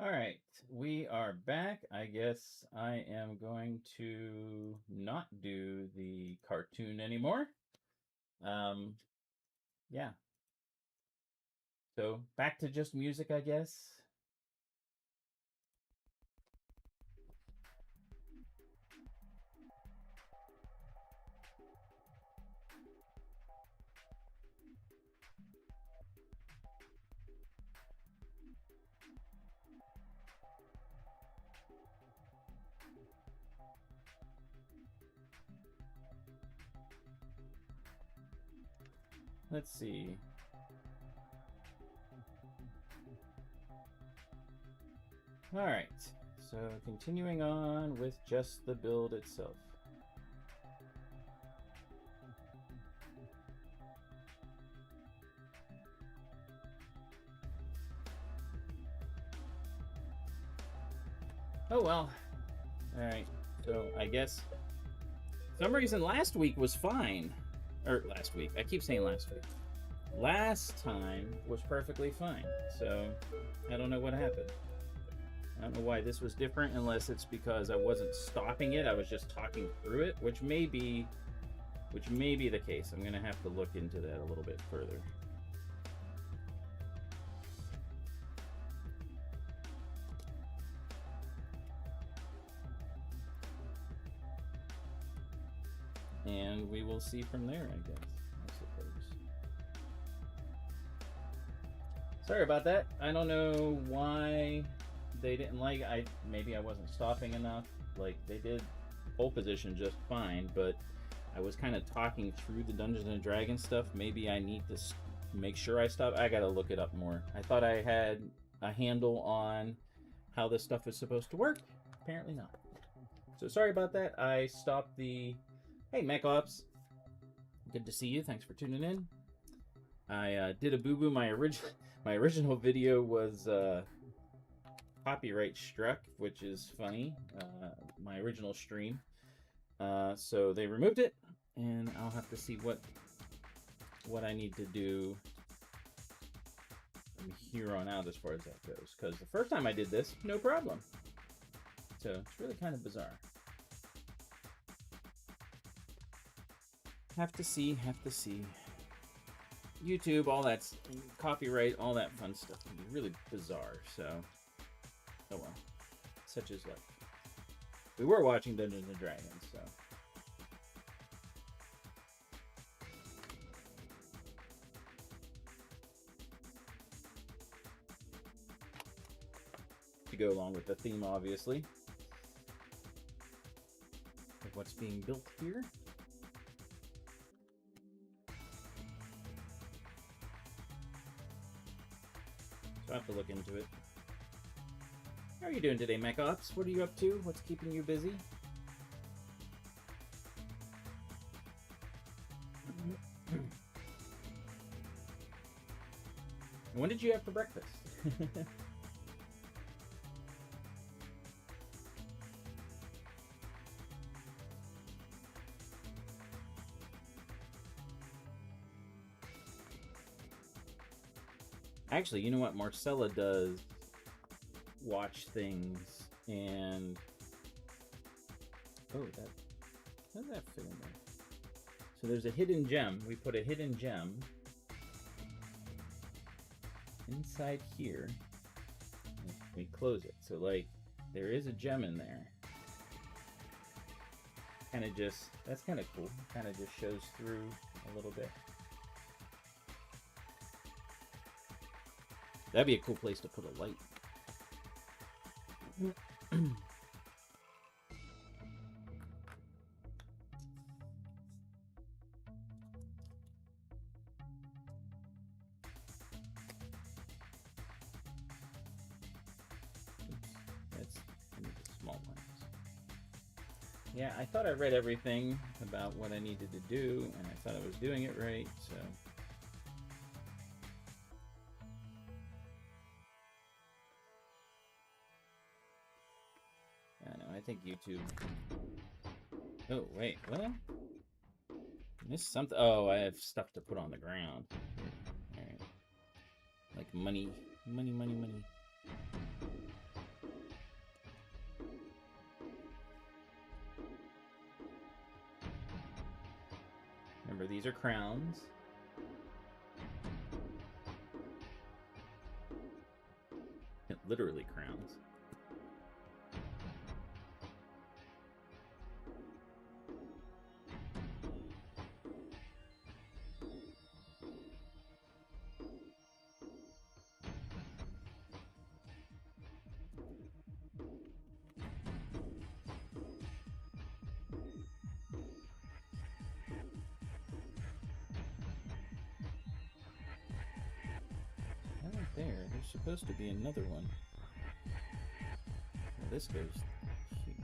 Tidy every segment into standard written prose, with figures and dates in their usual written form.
All right, we are back. I guess I am going to not do the cartoon anymore. Um, yeah. So back to just music, I guess. Let's see. All right. So continuing on with just the build itself. Oh well. All right. So I guess some reason last week was fine. Or last week. I keep saying last week. Last time was perfectly fine. So I don't know what happened. I don't know why this was different unless it's because I wasn't stopping it. I was just talking through it, which may be the case. I'm going to have to look into that a little bit further. And we will see from there, I guess. I suppose. Sorry about that. I don't know why they didn't like. Maybe I wasn't stopping enough. Like they did pole position just fine, but I was kind of talking through the Dungeons and Dragons stuff. Maybe I need to make sure I stop. I gotta look it up more. I thought I had a handle on how this stuff is supposed to work. Apparently not. So sorry about that. I stopped the. Hey, Mech Ops. Good to see you. Thanks for tuning in. I did a boo boo. My original video was copyright struck, which is funny. My original stream. So they removed it, and I'll have to see what I need to do from here on out as far as that goes. Because the first time I did this, no problem. So it's really kind of bizarre. Have to see. YouTube, all that copyright, all that fun stuff can be really bizarre. So, oh well, such is life. We were watching Dungeons and Dragons, so. To go along with the theme, obviously, of what's being built here. So I have to look into it. How are you doing today, Mech Ops? What are you up to? What's keeping you busy? When did you have for breakfast? Actually, you know what? Marcella does watch things, and oh, how does that fit in there? So there's a hidden gem. We put a hidden gem inside here. We close it. So like there is a gem in there. Kind of just, that's kind of cool. Kind of just shows through a little bit. That'd be a cool place to put a light. Yeah, I thought I read everything about what I needed to do, and I thought I was doing it right, so. I know, I think YouTube. Oh, wait, what? I missed something. Oh, I have stuff to put on the ground. Alright. Like money. these are crowns. Literally crowns. There, there's supposed to be another one. Well, this goes here.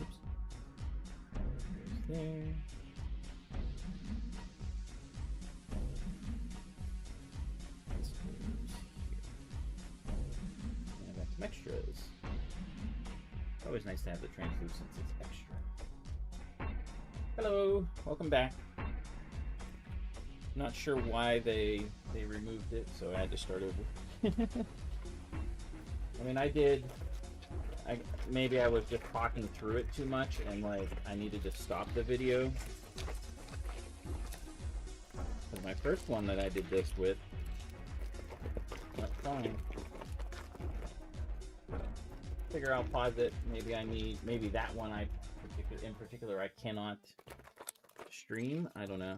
Oops. Goes there. Extras. Always nice to have the translucence. It's extra. Hello, welcome back. Not sure why they removed it, so I had to start over. I mean, maybe I was just talking through it too much, and like I needed to stop the video. But my first one that I did this with went fine. Figure I'll pause it. Maybe that one in particular I cannot stream. I don't know.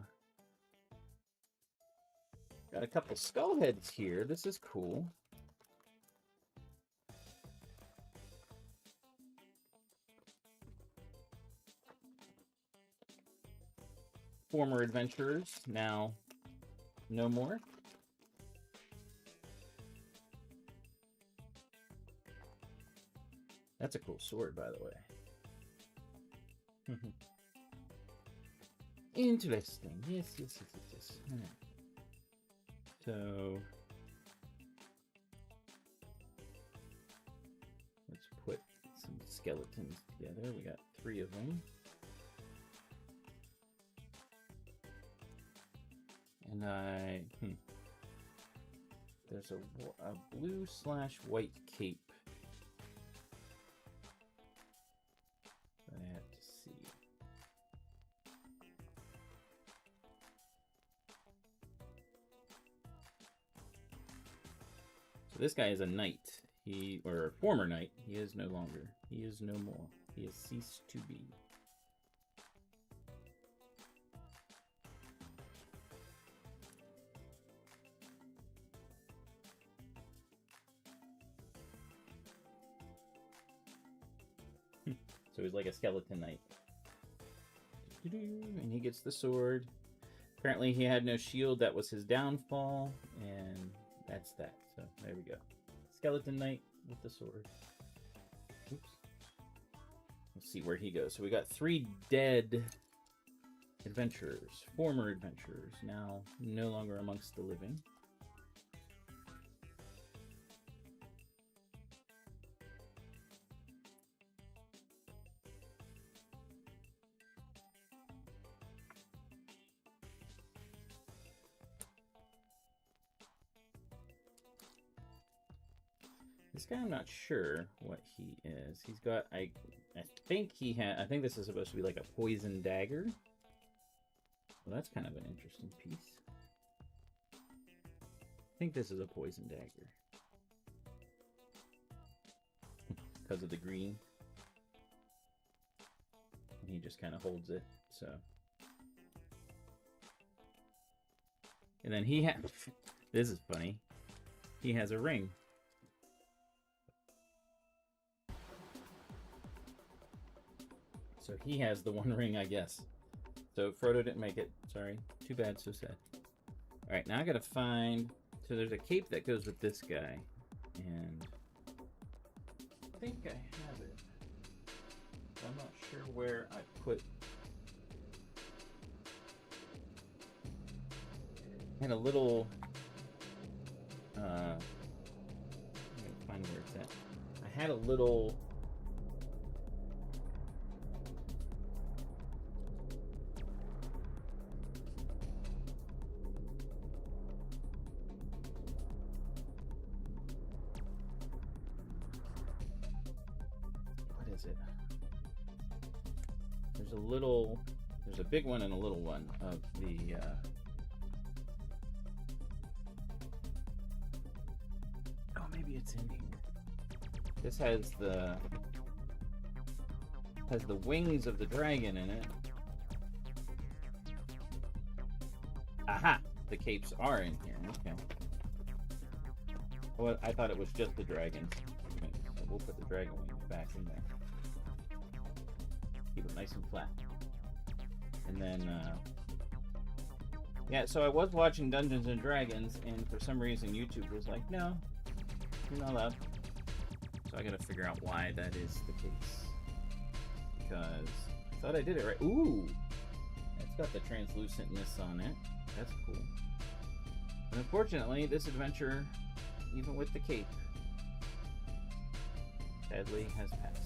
Got a couple skull heads here. This is cool. Former adventurers, now no more. That's a cool sword, by the way. Interesting. Yes. Right. So let's put some skeletons together. We got 3 of them. And there's a blue/white cape. I have to see. So this guy is a knight. Or a former knight. He is no longer. He is no more. He has ceased to be. So he's like a skeleton knight. And he gets the sword. Apparently he had no shield. That was his downfall. And that's that. So there we go. Skeleton knight with the sword. Oops. Let's see where he goes. So we got 3 dead adventurers. Former adventurers. Now no longer amongst the living. This guy, I'm not sure what he is. He's got, I think this is supposed to be like a poison dagger. Well, that's kind of an interesting piece. I think this is a poison dagger. Because of the green. And he just kind of holds it, so. And then he has, this is funny, he has a ring. So he has the one ring, I guess. So Frodo didn't make it. Sorry. Too bad, so sad. Alright, now I gotta find... So there's a cape that goes with this guy. And... I think I have it. I'm not sure where I put... I had a little... I'm gonna find where it's at. I had a little... is it? There's a big one and a little one of the, oh, maybe it's in here. This has the wings of the dragon in it. Aha! The capes are in here. Okay. Well, I thought it was just the dragon wings. So we'll put the dragon wings back in there. Keep it nice and flat. And then, yeah, so I was watching Dungeons and Dragons, and for some reason YouTube was like, no, you're not allowed. So I gotta figure out why that is the case. Because I thought I did it right. Ooh! It's got the translucentness on it. That's cool. And unfortunately, this adventure, even with the cape, sadly has passed.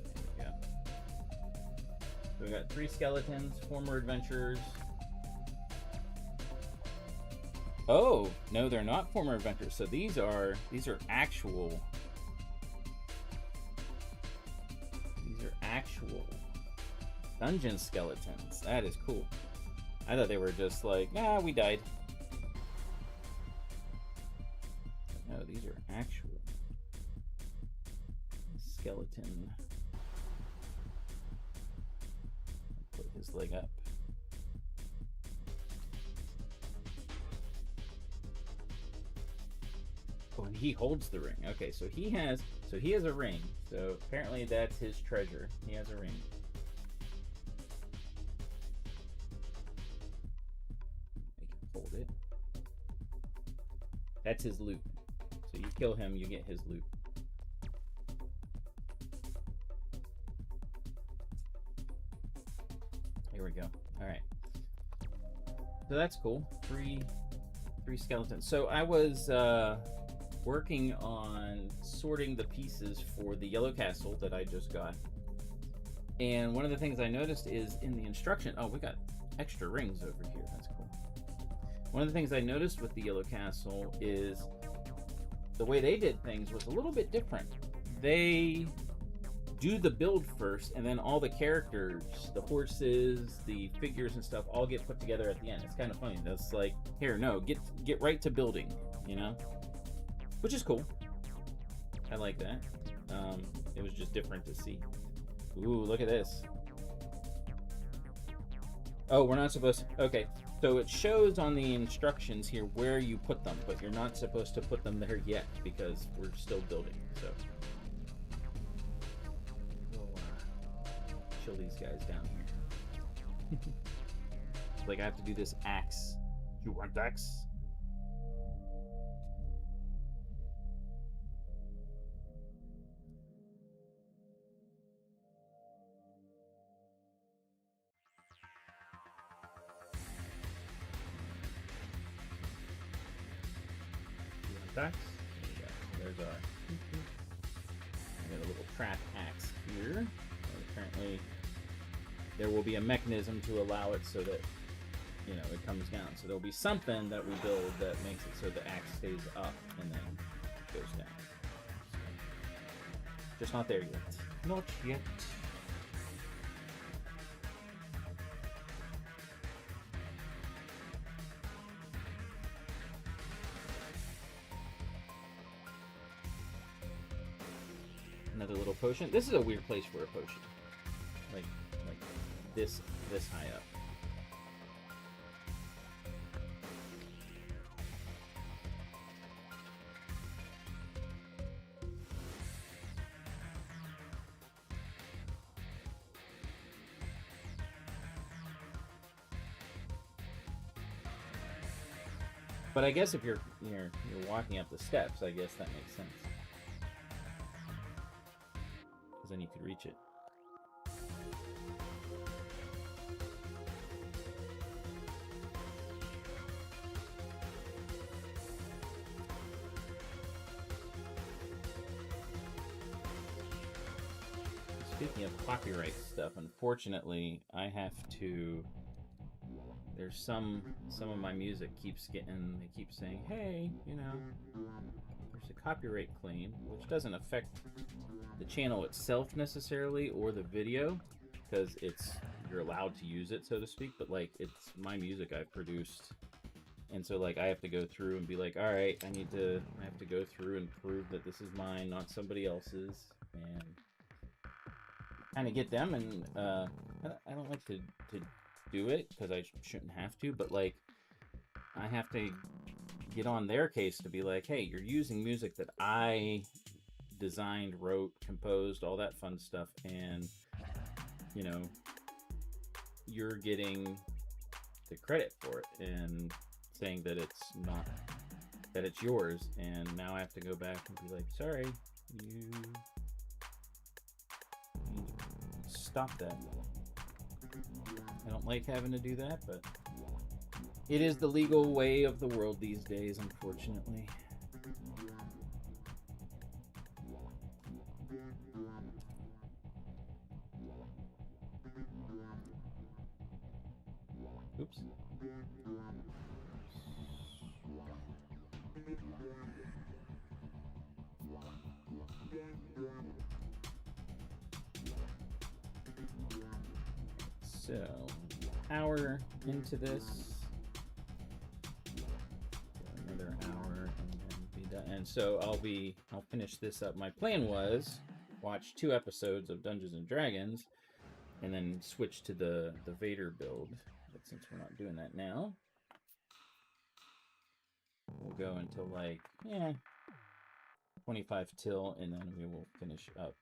There we go. So we got 3 skeletons, former adventurers. Oh, no, they're not former adventurers. So these are actual. These are actual dungeon skeletons. That is cool. I thought they were just like, nah, we died. No, these are actual skeleton. Put his leg up. Oh, and he holds the ring. Okay, so he has a ring. So apparently that's his treasure. He has a ring. Make him hold it. That's his loot. So you kill him, you get his loot. Here we go. All right. So that's cool. Three skeletons. So I was working on sorting the pieces for the yellow castle that I just got. And one of the things I noticed is in the instruction, oh, we got extra rings over here. That's cool. One of the things I noticed with the yellow castle is the way they did things was a little bit different. They do the build first, and then all the characters, the horses, the figures and stuff all get put together at the end. It's kind of funny. That's like, here, no, get right to building, you know? Which is cool. I like that. It was just different to see. Ooh, look at this. Oh, we're not supposed to... Okay, so it shows on the instructions here where you put them, but you're not supposed to put them there yet because we're still building, so... We'll chill these guys down here. It's like I have to do this axe. You want axe? Axe. There's our. We got a little trap axe here. And apparently, there will be a mechanism to allow it so that it comes down. So there'll be something that we build that makes it so the axe stays up and then goes down. So, just not there yet. Not yet. Another little potion. This is a weird place for a potion. Like this high up. But I guess if you're walking up the steps, I guess that makes sense. Because then you could reach it. Speaking of copyright stuff, unfortunately, I have to there's some of my music keeps getting, they keep saying, hey, you know, there's a copyright claim, which doesn't affect the channel itself necessarily or the video, because you're allowed to use it, so to speak, but like it's my music I've produced. And so like I have to go through and be like, all right, I have to go through and prove that this is mine, not somebody else's, and kind of get them. And I don't like to do it because I shouldn't have to, but like I have to get on their case to be like, hey, you're using music that I designed, wrote, composed, all that fun stuff, and you know, you're getting the credit for it and saying that it's not, that it's yours. And now I have to go back and be like, sorry, you stop that. I don't like having to do that, but it is the legal way of the world these days, unfortunately. Oops. So, hour into this, another hour, and then be done. And so I'll finish this up. My plan was watch 2 episodes of Dungeons and Dragons, and then switch to the Vader build. But since we're not doing that now, we'll go until like 25 till, and then we will finish up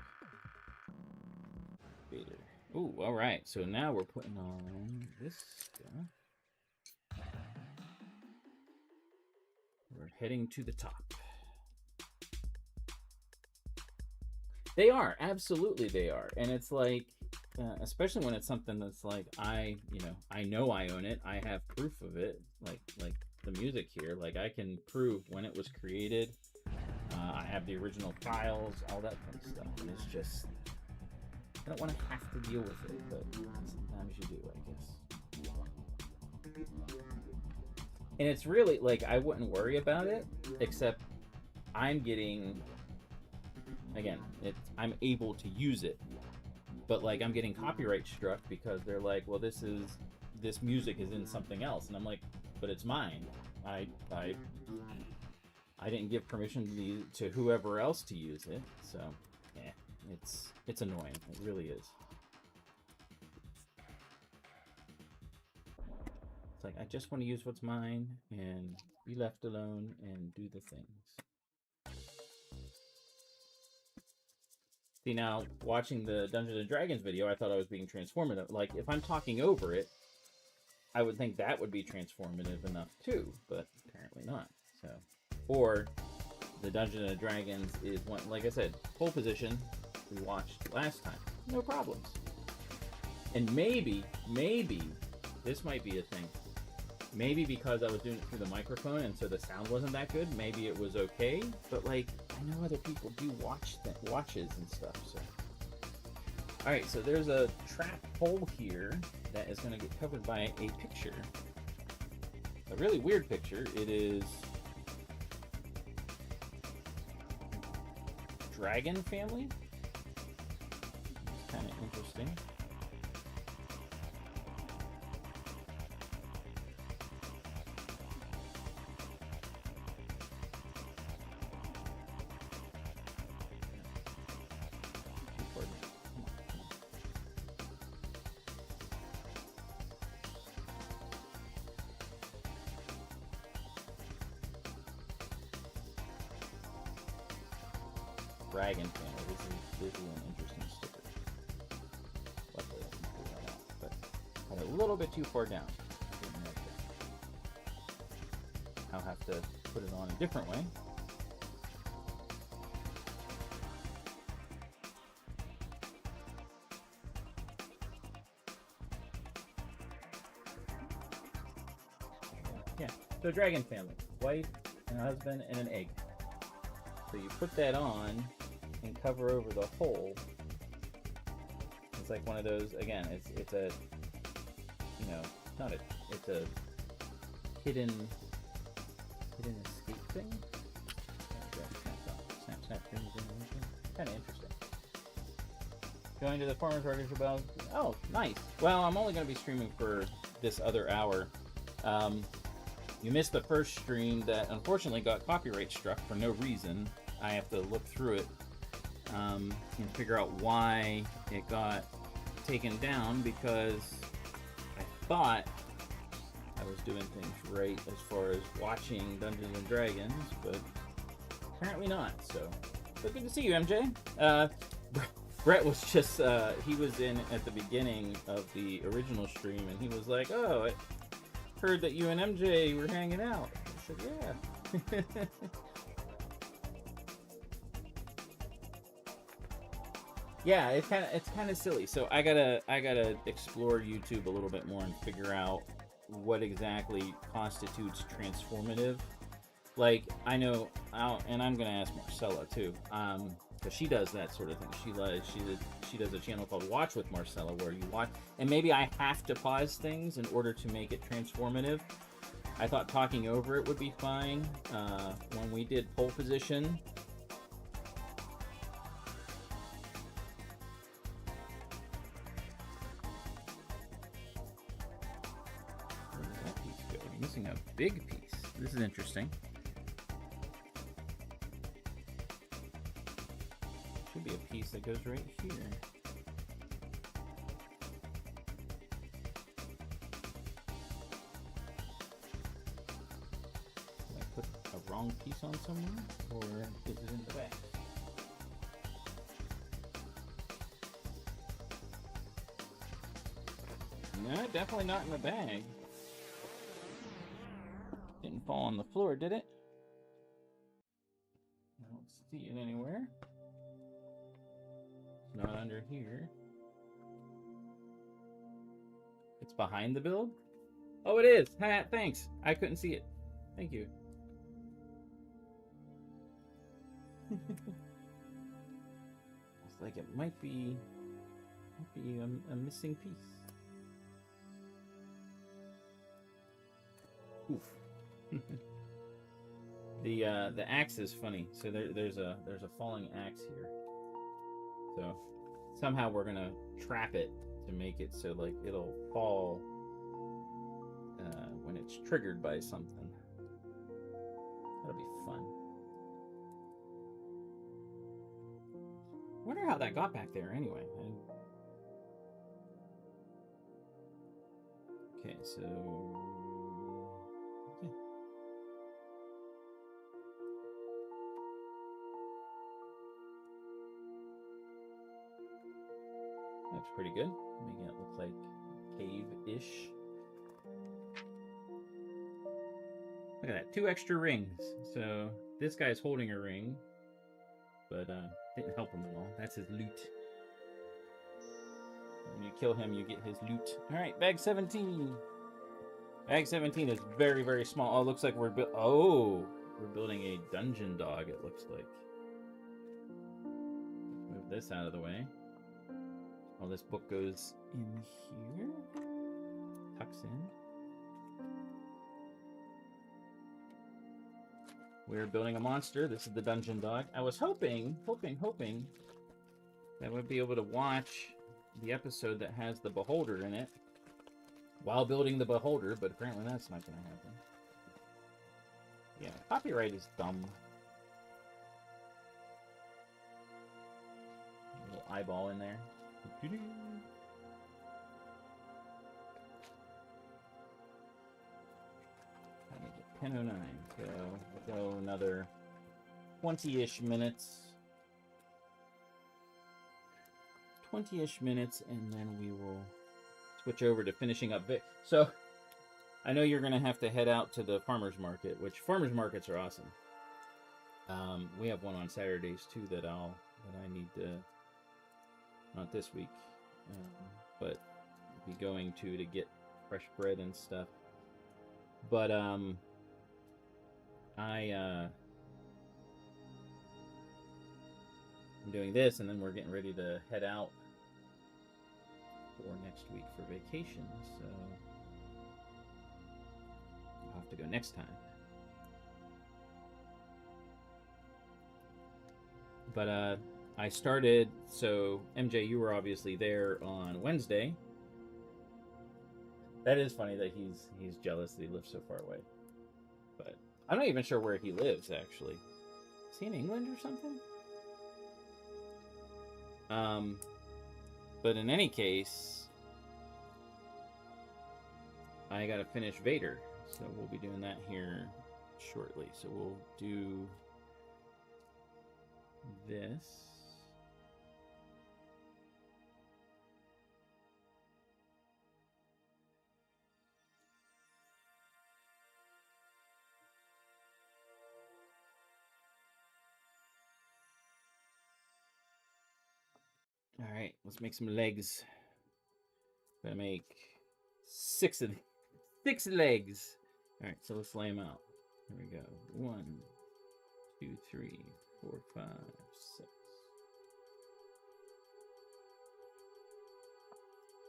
Vader. Ooh, all right. So now we're putting on this stuff. We're heading to the top. They are, absolutely they are. And it's like, especially when it's something that's like, I know I own it. I have proof of it. Like the music here, like I can prove when it was created. I have the original files, all that kind of stuff. And it's just, I don't want to have to deal with it, but sometimes you do, I guess. And it's really, like, I wouldn't worry about it, except I'm getting, again, I'm able to use it. But, like, I'm getting copyright struck because they're like, well, this music is in something else. And I'm like, but it's mine. I didn't give permission to whoever else to use it, so, yeah. It's annoying. It really is. It's like, I just want to use what's mine and be left alone and do the things. See, now, watching the Dungeons and Dragons video, I thought I was being transformative. Like, if I'm talking over it, I would think that would be transformative enough too, but apparently not. So, or the Dungeons and Dragons is one, like I said, pole position. We watched last time, no problems. And maybe this might be a thing. Maybe because I was doing it through the microphone and so the sound wasn't that good, maybe it was okay. But like, I know other people do watches and stuff. So, all right, so there's a track hole here that is going to get covered by a picture, a really weird picture. It is Dragon Family. Kind of interesting. Dragon Family. This is an interesting sticker. Luckily, I can pull that out, but got it a little bit too far down. I didn't like it. I'll have to put it on a different way. Yeah. So Dragon Family, wife and husband and an egg. So you put that on and cover over the hole. It's like one of those, again, it's a, you know, it's a hidden escape thing. Snap. Kind of interesting. Going to the farmer's market about. Oh, nice. Well, I'm only going to be streaming for this other hour. You missed the first stream that unfortunately got copyright struck for no reason. I have to look through it and figure out why it got taken down, because I thought I was doing things right as far as watching Dungeons and Dragons, but apparently not. So, but good to see you, MJ. Brett was just, he was in at the beginning of the original stream, and he was like, oh, I heard that you and MJ were hanging out. I said, yeah. Yeah, it's kind of silly. So I gotta explore YouTube a little bit more and figure out what exactly constitutes transformative. Like, I know, and I'm gonna ask Marcella too, because she does that sort of thing. She does a channel called Watch with Marcella, where you watch, and maybe I have to pause things in order to make it transformative. I thought talking over it would be fine. When we did pole position, where did that piece go? I'm missing a big piece. This is interesting. Should be a piece that goes right here. Did I put a wrong piece on somewhere, or is it in the back? No, definitely not in the bag. Didn't fall on the floor, did it? I don't see it anywhere. It's not under here. It's behind the build? Oh, it is. Ha, thanks. I couldn't see it. Thank you. It's like it might be a missing piece. Oof. The axe is funny. So there's a falling axe here. So somehow we're gonna trap it to make it so like it'll fall when it's triggered by something. That'll be fun. I wonder how that got back there anyway. Okay, so yeah. That's pretty good. Making it look like cave-ish. Look at that, 2 extra rings. So this guy's holding a ring, but didn't help him at all. That's his loot. When you kill him, you get his loot. All right, bag 17. Bag 17 is very, very small. Oh, it looks like we're building a dungeon dog. It looks like. Move this out of the way. Well, this book goes in here, tucks in. We're building a monster. This is the dungeon dog. I was hoping that we'd be able to watch the episode that has the beholder in it while building the beholder, but apparently that's not going to happen. Yeah, copyright is dumb. A little eyeball in there. I need a 10:09, so we'll go another 20-ish minutes. 20-ish minutes, and then we will switch over to finishing up. So, I know you're going to have to head out to the farmer's market, which farmer's markets are awesome. We have one on Saturdays too that I need to, not this week, but be going to get fresh bread and stuff. But I'm doing this, and then we're getting ready to head out for next week for vacation. So next time. But I started, so MJ, you were obviously there on Wednesday. That is funny that he's jealous that he lives so far away. But I'm not even sure where he lives, actually. Is he in England or something? But in any case, I gotta finish Vader, so we'll be doing that here shortly. So we'll do this. All right, let's make some legs. Gonna make 6 legs. All right, so let's lay them out. Here we go. 1, 2, 3, 4, 5, 6.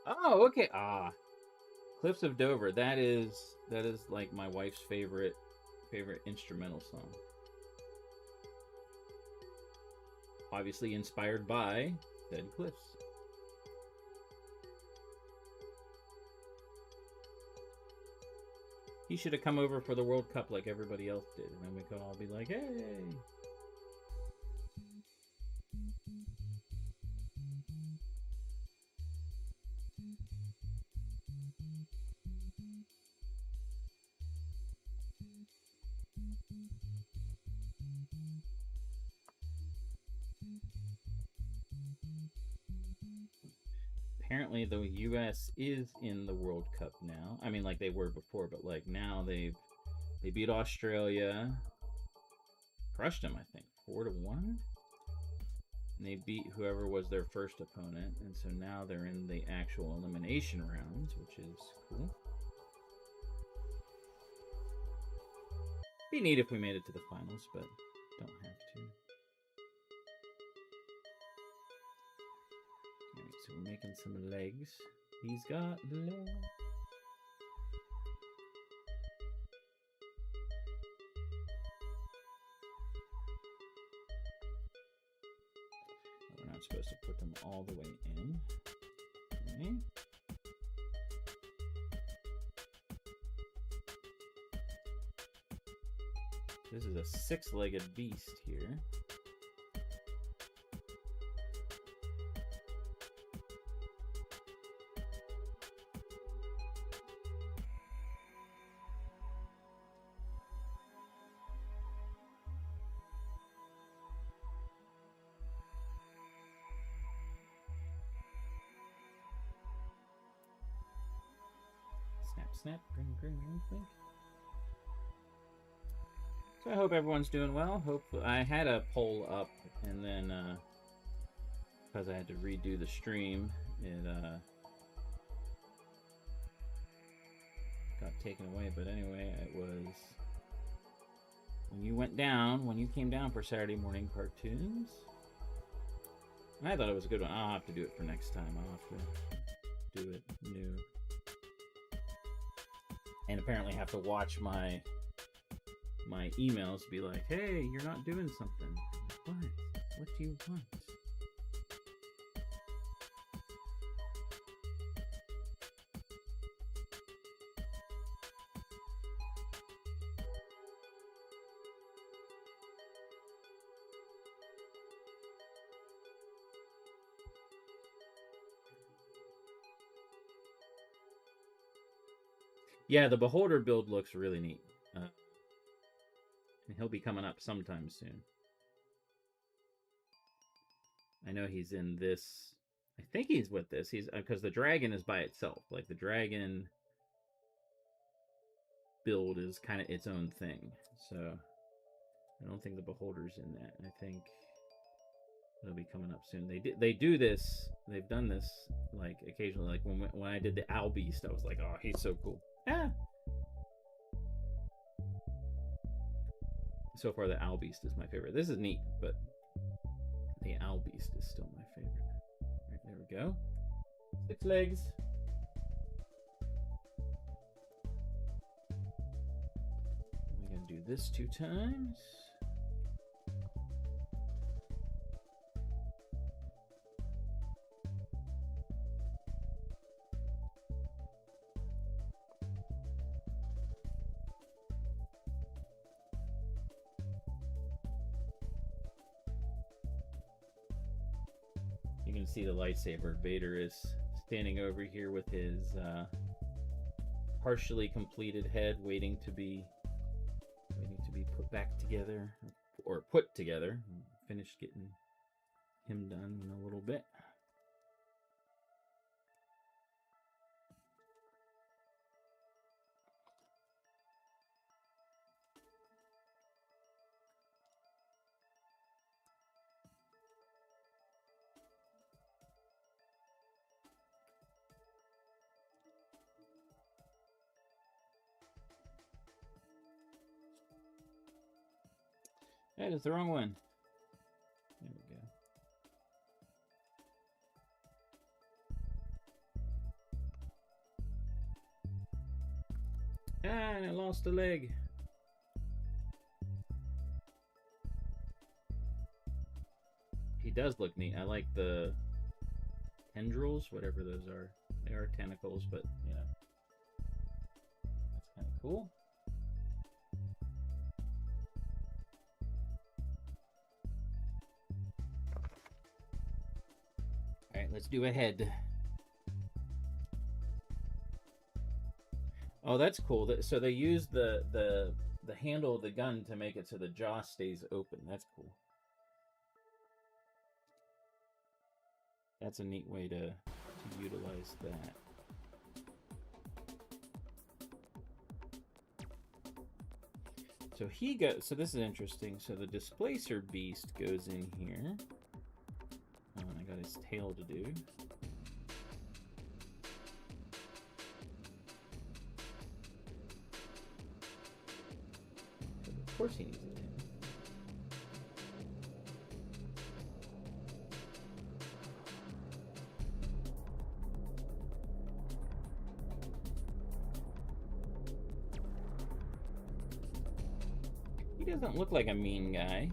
Oh, okay. Cliffs of Dover. That is like my wife's favorite instrumental song. Obviously inspired by Dead Cliffs. He should have come over for the World Cup like everybody else did, and then we could all be like, hey! Apparently the US is in the World Cup now. I mean, like they were before, but like now they beat Australia, crushed them, I think, 4-1. And they beat whoever was their first opponent, and so now they're in the actual elimination rounds, which is cool. Be neat if we made it to the finals, but don't have to. Alright, so we're making some legs. He's got legs. We're not supposed to put them all the way in. Okay. This is a 6-legged beast here. Snap, snap, ring, blink. So I hope everyone's doing well. Hope I had a poll up, and then because I had to redo the stream, it got taken away. But anyway, it was when you came down for Saturday morning cartoons. And I thought it was a good one. I'll have to do it for next time. I'll have to do it new. And apparently have to watch my emails be like, hey, you're not doing something. What? What do you want? Yeah, the Beholder build looks really neat. And he'll be coming up sometime soon. I know he's in this. I think he's with this. He's because the dragon is by itself. Like the dragon build is kind of its own thing. So I don't think the Beholder's in that. I think it'll be coming up soon. They do this. They've done this like occasionally. Like when I did the Owl Beast, I was like, oh, he's so cool. Ah. So far, the Owl Beast is my favorite. This is neat, but the Owl Beast is still my favorite. All right, there we go. 6 legs. this 2 times. You can see the lightsaber. Vader is standing over here with his partially completed head, waiting to be put back together, or put together. Finish getting him done in a little bit. That is the wrong one. There we go. And I lost a leg. He does look neat. I like the tendrils, whatever those are. They are tentacles, but you know, that's kind of cool. Let's do a head. Oh, that's cool. So they use the handle of the gun to make it so the jaw stays open. That's cool. That's a neat way to utilize that. So this is interesting. So the displacer beast goes in here. I got his tail to do. Of course he needs a tail. He doesn't look like a mean guy.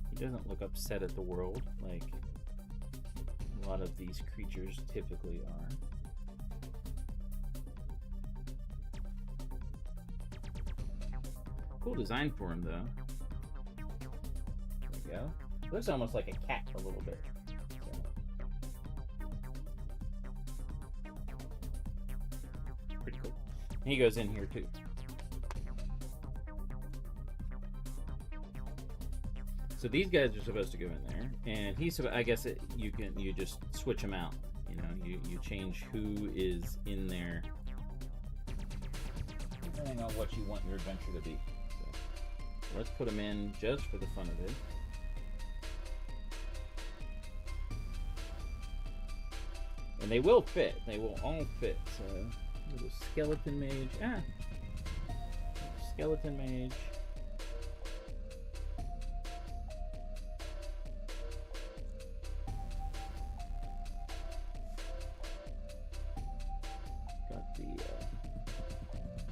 He doesn't look upset at the world like a lot of these creatures typically are. Cool design for him, though. There we go. Looks almost like a cat a little bit. So. Pretty cool. And he goes in here, too. So these guys are supposed to go in there, and I guess you just switch them out. You know, you change who is in there depending on what you want your adventure to be. So let's put them in just for the fun of it. And they will fit. They will all fit. So little skeleton mage. Skeleton mage.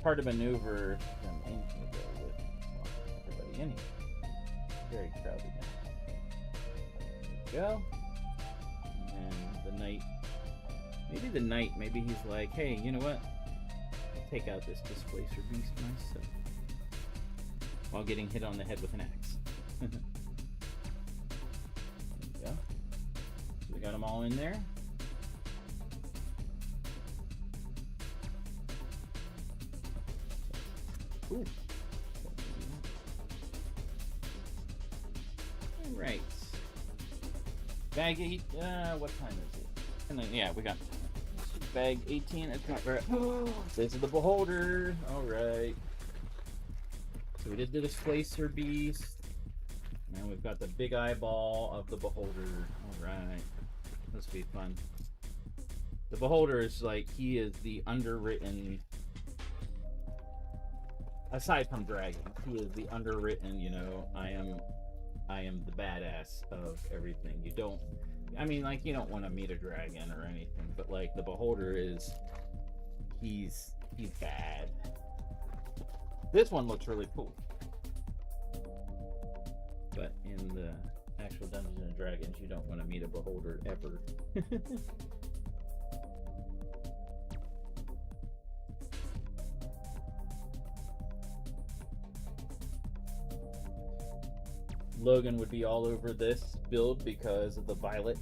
Hard to maneuver them in here with everybody in here. Very crowded now. There we go. And the knight. Maybe he's like, hey, you know what? I'll take out this displacer beast myself. While getting hit on the head with an axe. There we go. So we got them all in there. Ooh. All right. Bag 8. What time is it? And then, yeah, we got bag 18. It's not right. This is the beholder. All right. So we did the displacer beast. Now we've got the big eyeball of the beholder. All right. This will be fun. The beholder is like, he is the underwritten. Aside from dragon, he is the underwritten, you know, I am the badass of everything. I mean, like, you don't want to meet a dragon or anything, but like the beholder is, he's bad. This one looks really cool, but in the actual Dungeons and Dragons, you don't want to meet a beholder ever. Logan would be all over this build because of the violet.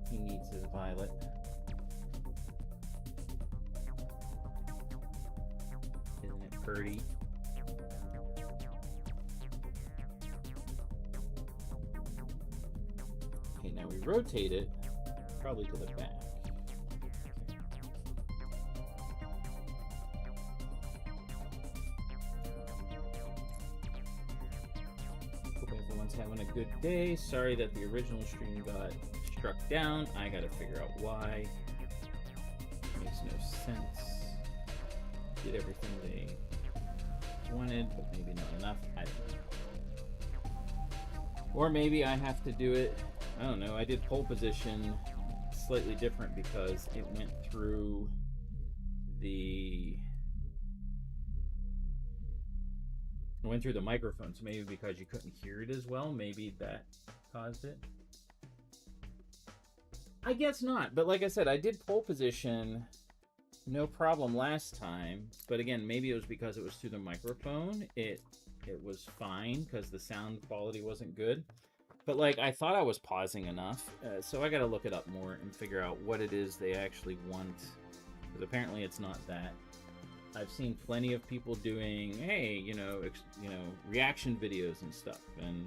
He needs his violet. Isn't it pretty? Okay, now we rotate it probably to the back. Everyone's having a good day. Sorry that the original stream got struck down. I gotta figure out why. Makes no sense. Did everything they wanted, but maybe not enough. I don't know. Or maybe I have to do it. I don't know. I did pole position slightly different because it went through the microphone, so maybe because you couldn't hear it as well, maybe that caused it. I guess not, but like I said, I did pole position no problem last time, but again, maybe it was because it was through the microphone. It was fine because the sound quality wasn't good, but like I thought I was pausing enough, so I gotta look it up more and figure out what it is they actually want, because apparently it's not that. I've seen plenty of people doing, hey, reaction videos and stuff, and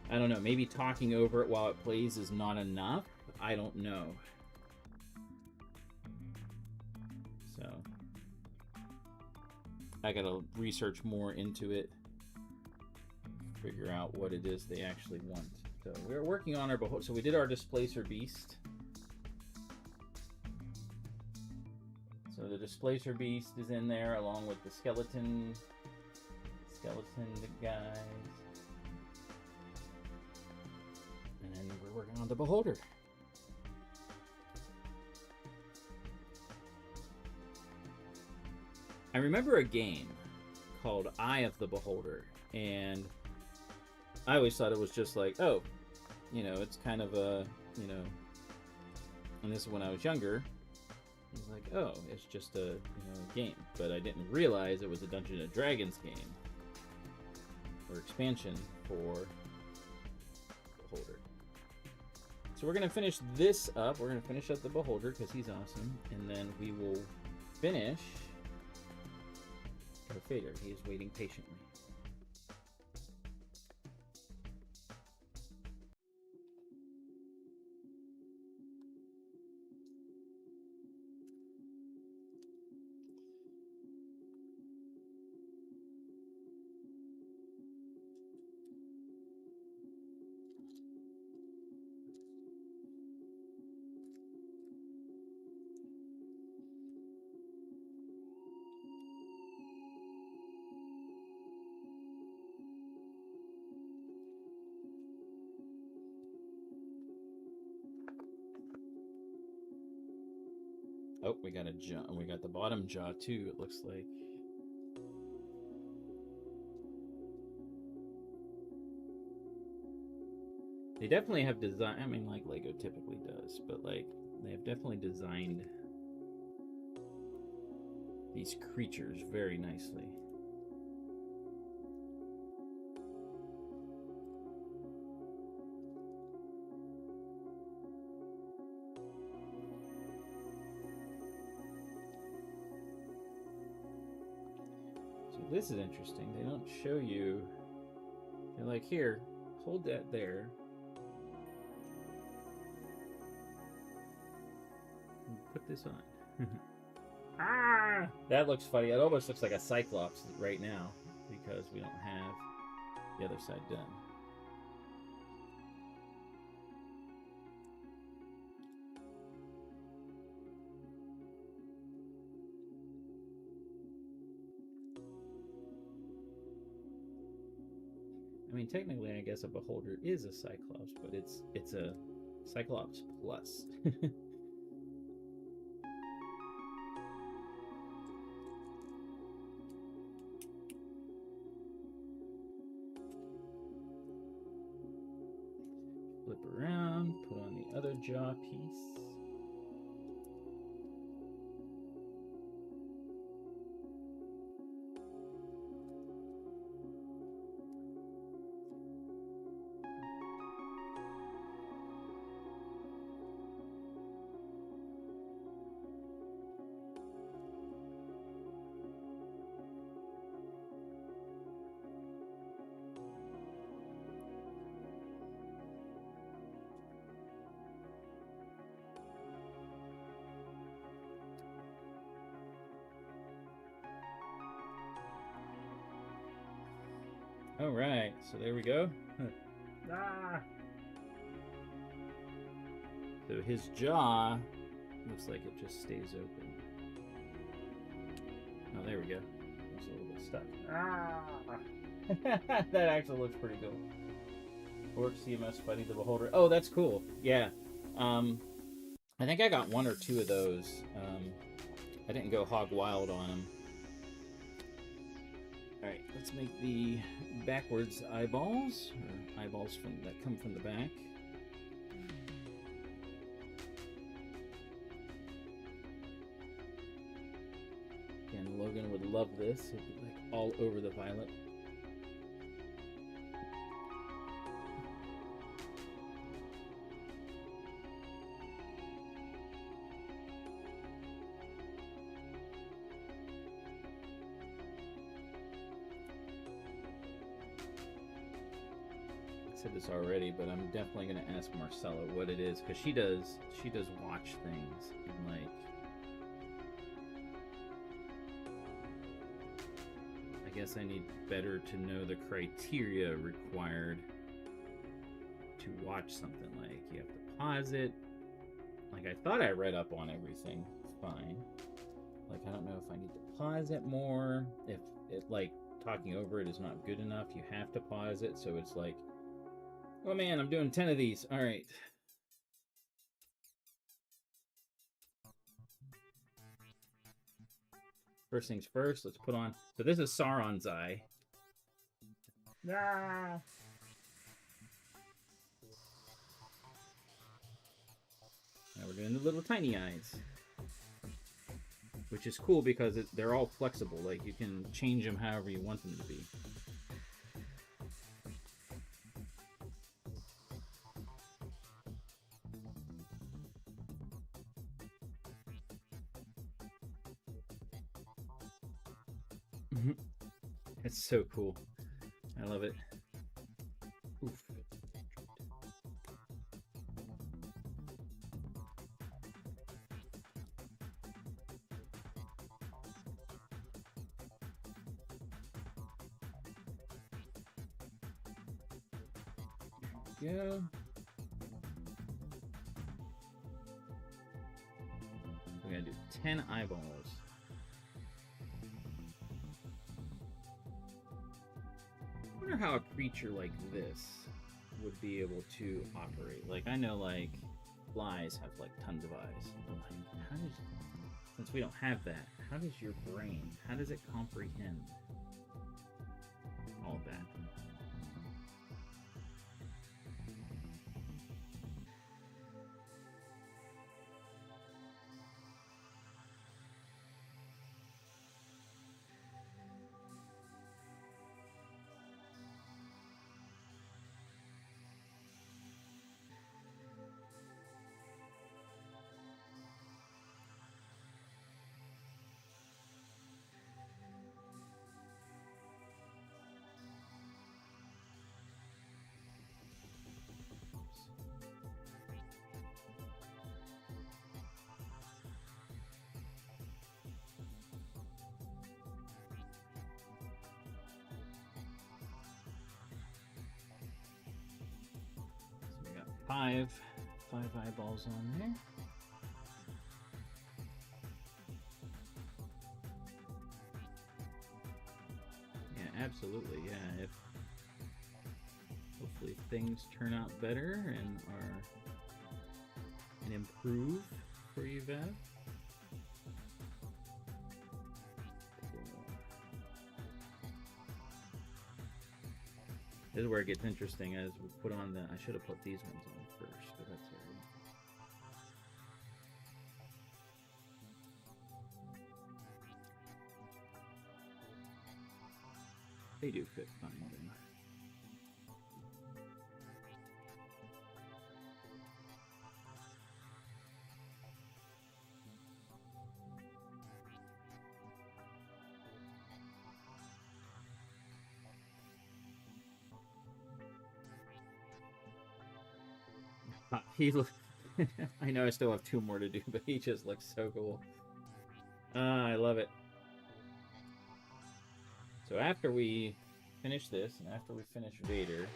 I don't know, maybe talking over it while it plays is not enough. I don't know. So I gotta research more into it, figure out what it is they actually want. So we're working on our beholder. So we did our displacer beast. So the displacer beast is in there along with the skeleton guys. And then we're working on the beholder. I remember a game called Eye of the Beholder, and I always thought it was just like, oh, it's kind of a, and this is when I was younger. I was like, oh, it's just a game, but I didn't realize it was a Dungeons and Dragons game or expansion for Beholder. So we're gonna finish this up. We're gonna finish up the Beholder because he's awesome, and then we will finish our Fader. He is waiting patiently. Oh, we got a jaw. We got the bottom jaw too, it looks like. They definitely have designed, I mean, like Lego typically does, but like they have definitely designed these creatures very nicely. This is interesting. They don't show you. They're like, here, hold that there. And put this on. Ah! That looks funny. It almost looks like a Cyclops right now because we don't have the other side done. I mean, technically, I guess a beholder is a Cyclops, but it's a Cyclops plus. Flip around, put on the other jaw piece. All right, so there we go. Ah! So his jaw looks like it just stays open. Oh, there we go. There's a little bit stuck. Ah! That actually looks pretty cool. Orc CMS fighting the beholder. Oh, that's cool. Yeah. I think I got 1 or 2 of those. I didn't go hog wild on them. Alright, let's make the backwards eyeballs, or eyeballs that come from the back. Again, Logan would love this. It'd be like all over the violet. Said this already, but I'm definitely gonna ask Marcella what it is, because she does watch things and like, I guess I need better to know the criteria required to watch something. Like, you have to pause it. Like, I thought I read up on everything fine. Like, I don't know if I need to pause it more, if it, like, talking over it is not good enough, you have to pause it, so it's like, oh man, I'm doing 10 of these. All right. First things first, let's put on. So this is Sauron's eye. Ah. Now we're doing the little tiny eyes, which is cool because they're all flexible. Like, you can change them however you want them to be. It's so cool. I love it. Oof. There we go. We're gonna do 10 eyeballs. I wonder how a creature like this would be able to operate. Like, I know, like, flies have, like, tons of eyes. But, like, how does... Since we don't have that, how does your brain... How does it comprehend all of that? Five eyeballs on there. Yeah, absolutely. Yeah, things turn out better and improve for you, Bev. This is where it gets interesting as we put on the... I should have put these ones on first, but that's all right. They do fit fine then. He looks... I know I still have 2 more to do, but he just looks so cool. I love it. So after we finish this, and after we finish Vader,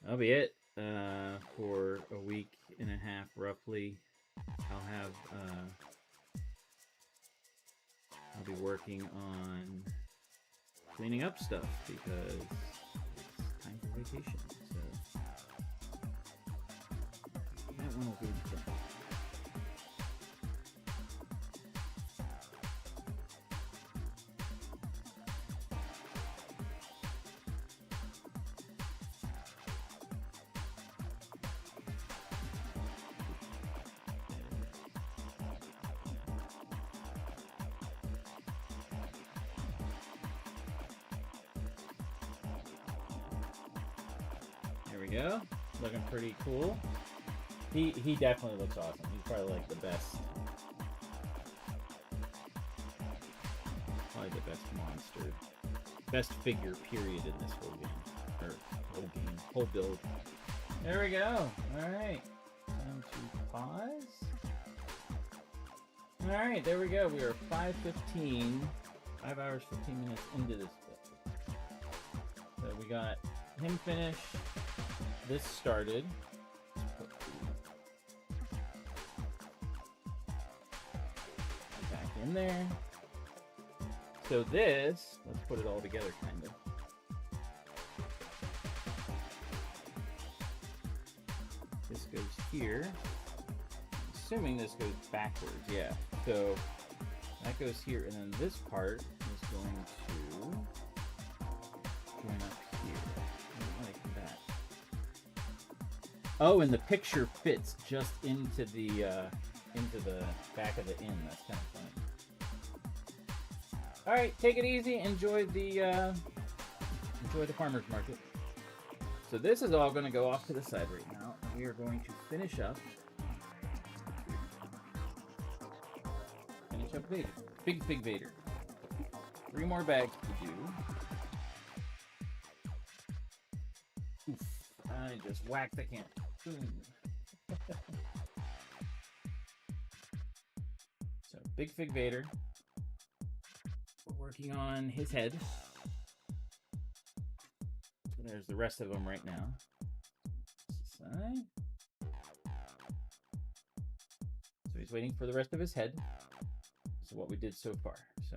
that'll be it for a week and a half, roughly. I'll be working on cleaning up stuff because it's time for vacation. So that one will be done. There we go. Looking pretty cool. He definitely looks awesome. He's probably like the best. Probably the best monster. Best figure, period, in this whole game. Or whole game. Whole build. There we go. Alright. Time to pause. Alright, there we go. We are 5:15. 5 hours, 15 minutes into this build. So we got him finished. This started. Back in there. So this, let's put it all together, kind of. This goes here. Assuming this goes backwards, yeah. So that goes here, and then this part is going to join up here. Like that. Oh, and the picture fits just into the back of the inn. That's kind of funny. All right, take it easy. Enjoy the farmer's market. So this is all going to go off to the side right now. We are going to finish up Vader. Big Vader. 3 more bags to do. Oof. I just whacked the can. Boom. So, Big Fig Vader. We're working on his head. So there's the rest of them right now. Side. So he's waiting for the rest of his head. So what we did so far. So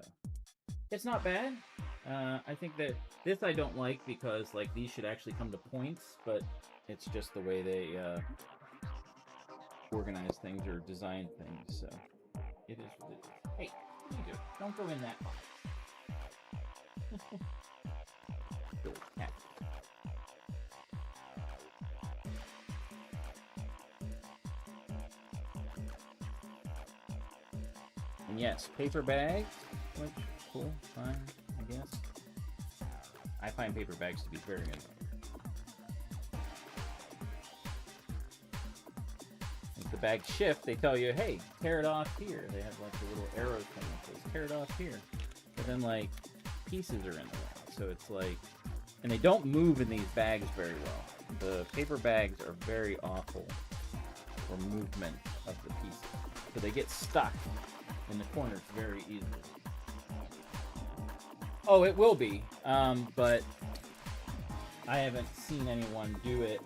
it's not bad. I think that this I don't like because like these should actually come to points, but it's just the way they organize things or design things. So it is what it is. Hey, what you do? Don't go in that box. Good cat. And yes, paper bags, which cool, fine, I guess. I find paper bags to be very good. If the bags shift, they tell you, hey, tear it off here. They have like a little arrow thing that says, tear it off here. But then like pieces are in the way. So it's like, and they don't move in these bags very well. The paper bags are very awful for movement of the pieces. So they get stuck in the corners very easily. Oh, it will be, but I haven't seen anyone do it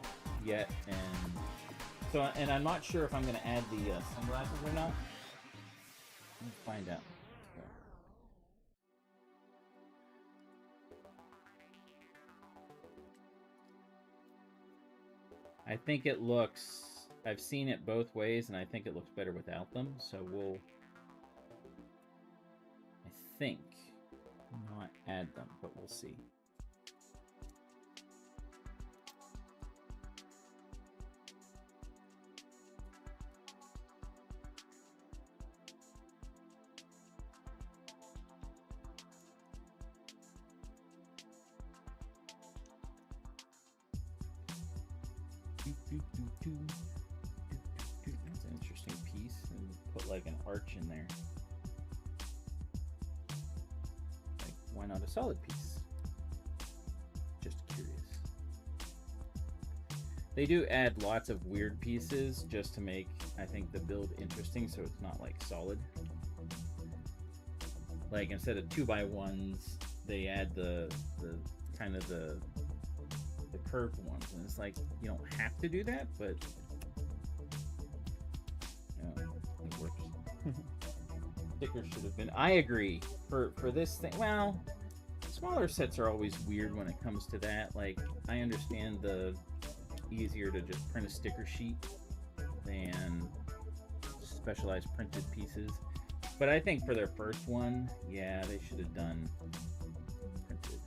yet, and I'm not sure if I'm going to add the sunglasses or not. Let's find out. I think it looks... I've seen it both ways, and I think it looks better without them. So we'll... I think not add them, but we'll see. That's an interesting piece, and put like an arch in there. Like, why not a solid piece? Just curious. They do add lots of weird pieces just to make, I think, the build interesting, so it's not like solid. Like instead of 2x1s, they add the kind of the curved ones, and it's like you don't have to do that, but you know, it works. Stickers should have been. I agree for this thing. Well, smaller sets are always weird when it comes to that. Like I understand the easier to just print a sticker sheet than specialized printed pieces, but I think for their first one, yeah, they should have done printed.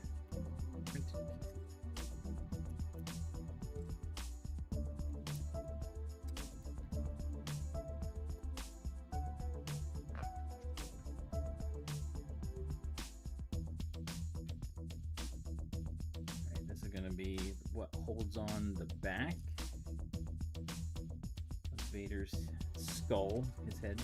Be what holds on the back of Vader's skull, his head.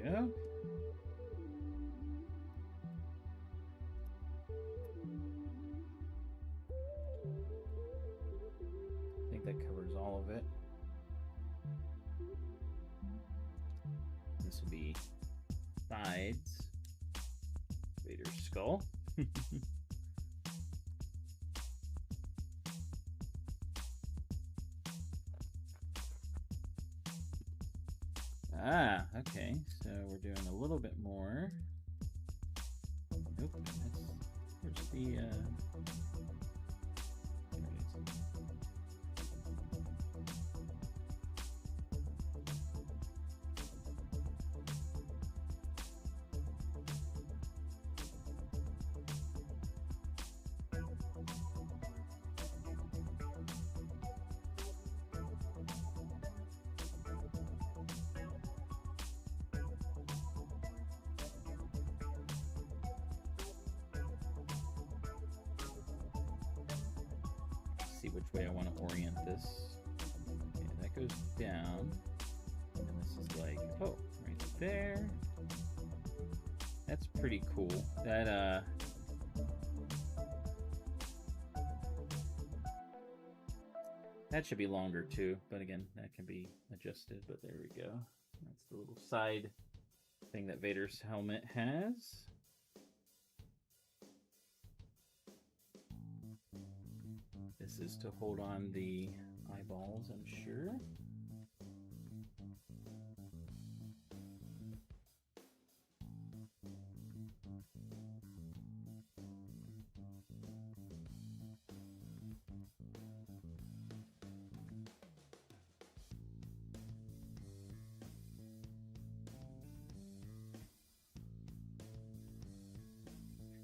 Go. I think that covers all of it. This will be sides. Vader's skull. Ah, okay, so we're doing a little bit more. Nope, here's the, there it is. See which way I want to orient this. Okay, that goes down. And this is like, oh, right there. That's pretty cool. That, that should be longer too, but again, that can be adjusted, but there we go. That's the little side thing that Vader's helmet has. This is to hold on the eyeballs, I'm sure.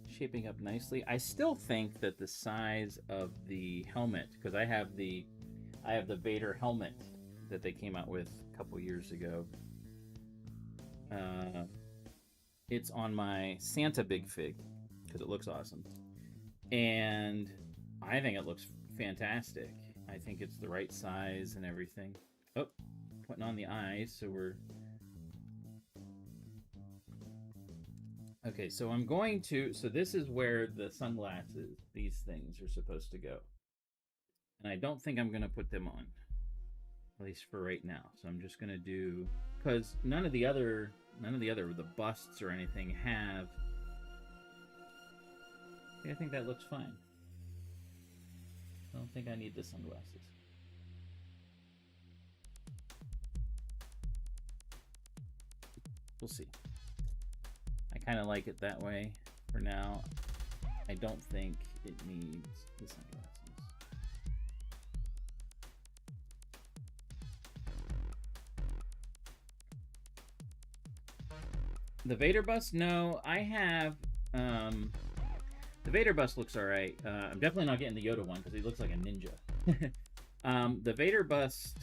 Shaping up nicely. I still think that the size of the helmet, because I have the Vader helmet that they came out with a couple years ago. It's on my Santa Big Fig because it looks awesome, and I think it looks fantastic. I think it's the right size and everything. Oh, putting on the eyes, so we're okay, so I'm going to, so this is where the sunglasses, these things are supposed to go. And I don't think I'm going to put them on. at least for right now. So I'm just gonna do, because none of the other the busts or anything have. I think that looks fine. I don't think I need the sunglasses. We'll see. I kind of like it that way for now. I don't think it needs the sunglasses. The Vader bust? No, I have. The Vader bust looks alright. I'm definitely not getting the Yoda one because he looks like a ninja. The Vader bust.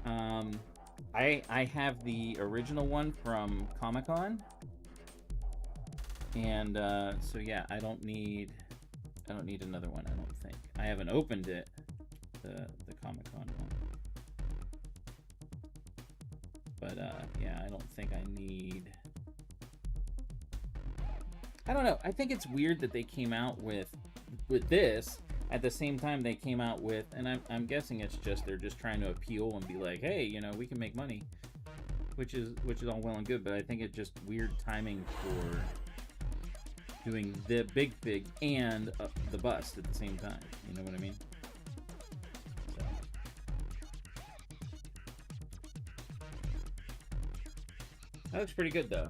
I have the original one from Comic-Con, and so yeah, I don't need another one. I don't think I haven't opened it, the Comic-Con one, but yeah, I don't think I need. I don't know. I think it's weird that they came out with this at the same time they came out with, and I'm guessing it's just they're just trying to appeal and be like, hey, you know, we can make money, which is all well and good, but I think it's just weird timing for doing the big fig and the bust at the same time. You know what I mean? So. That looks pretty good though.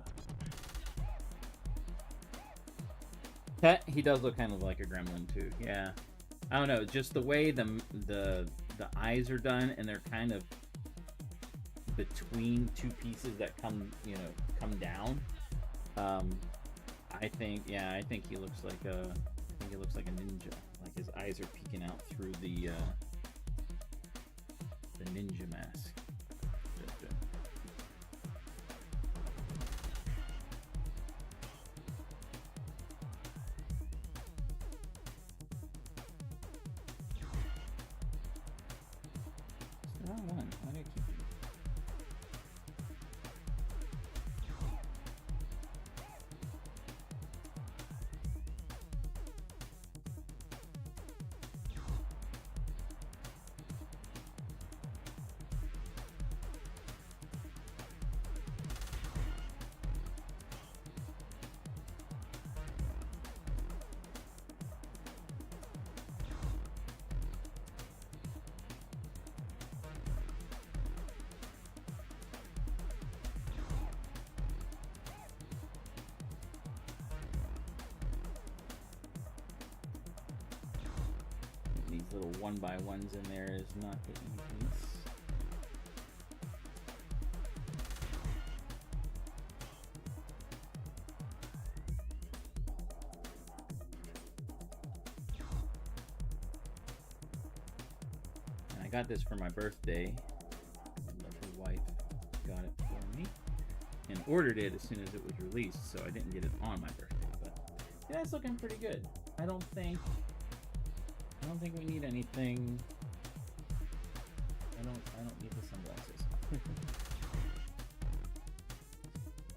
Pet, he does look kind of like a gremlin too. Yeah, I don't know, just the way the eyes are done, and they're kind of between two pieces that come down. I think he looks like a ninja. Like his eyes are peeking out through the ninja mask. These little 1x1s in there is not the easiest. And I got this for my birthday. My lovely wife got it for me and ordered it as soon as it was released, so I didn't get it on my birthday. But yeah, it's looking pretty good. I don't think we need anything. I don't need the sunglasses.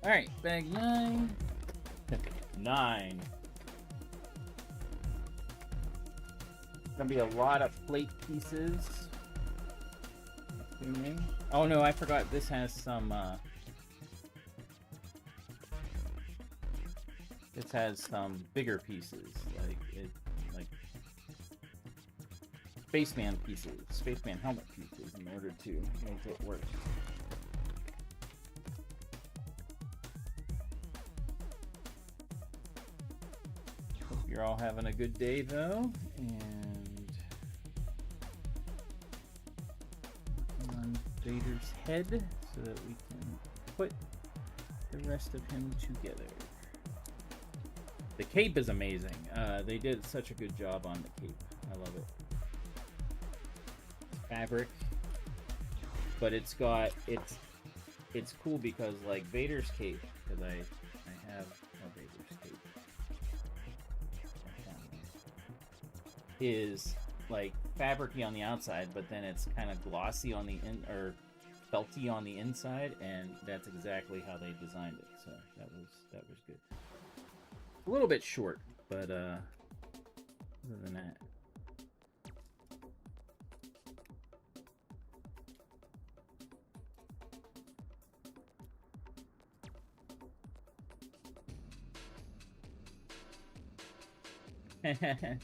All right, bag 9. 9. Gonna be a lot of plate pieces. Assuming. Oh no, I forgot. This has some. This has some bigger pieces, like spaceman pieces, spaceman helmet pieces, in order to make it work. Hope you're all having a good day though, and on Vader's head so that we can put the rest of him together. The cape is amazing. They did such a good job on the cape. I love it. Fabric, but it's cool because like Vader's cape, because I have a Vader's cape, is like fabricy on the outside, but then it's kind of glossy on the or felty on the inside, and that's exactly how they designed it. So that was good. A little bit short, but other than that. It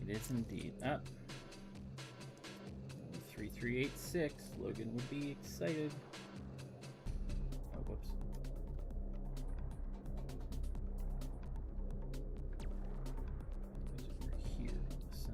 is indeed. Up. 3386. Logan would be excited. Oh, whoops. It's over here on the side.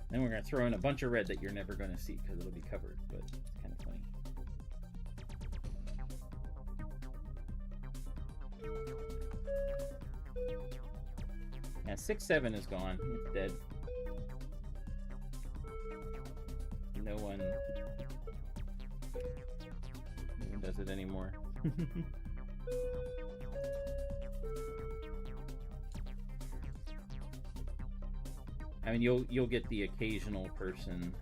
Then we're going to throw in a bunch of red that you're never going to see because it'll be covered, but it's kind of funny. Yeah, 6-7 is gone. It's dead. No one does it anymore. I mean, you'll get the occasional person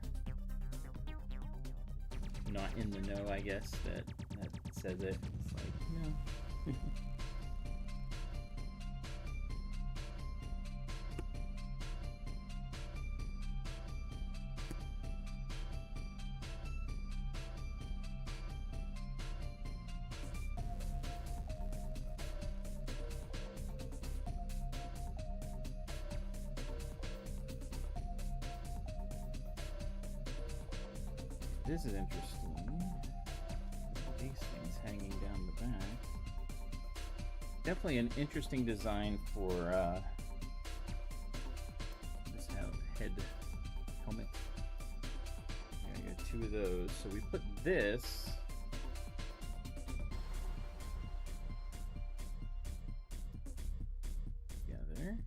not in the know, I guess, that says it. It's like, no. This is interesting. These things hanging down the back. Definitely an interesting design for this head helmet. There you go, 2 of those. So we put this together.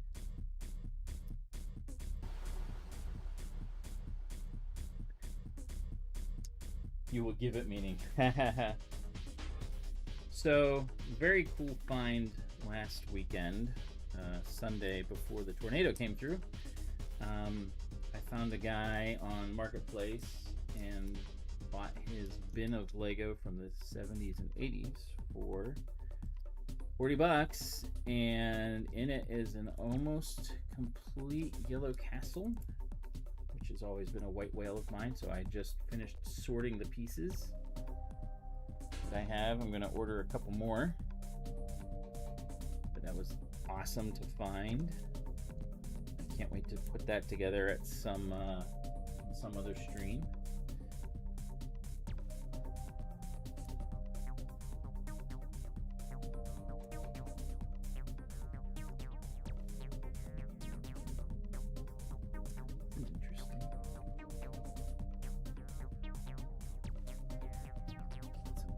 You will give it meaning. So, very cool find last weekend, Sunday before the tornado came through. I found a guy on Marketplace and bought his bin of Lego from the 70s and 80s for 40 bucks, and in it is an almost complete yellow castle, which has always been a white whale of mine. So I just finished sorting the pieces that I have. I'm going to order a couple more, but that was awesome to find. I can't wait to put that together at some other stream.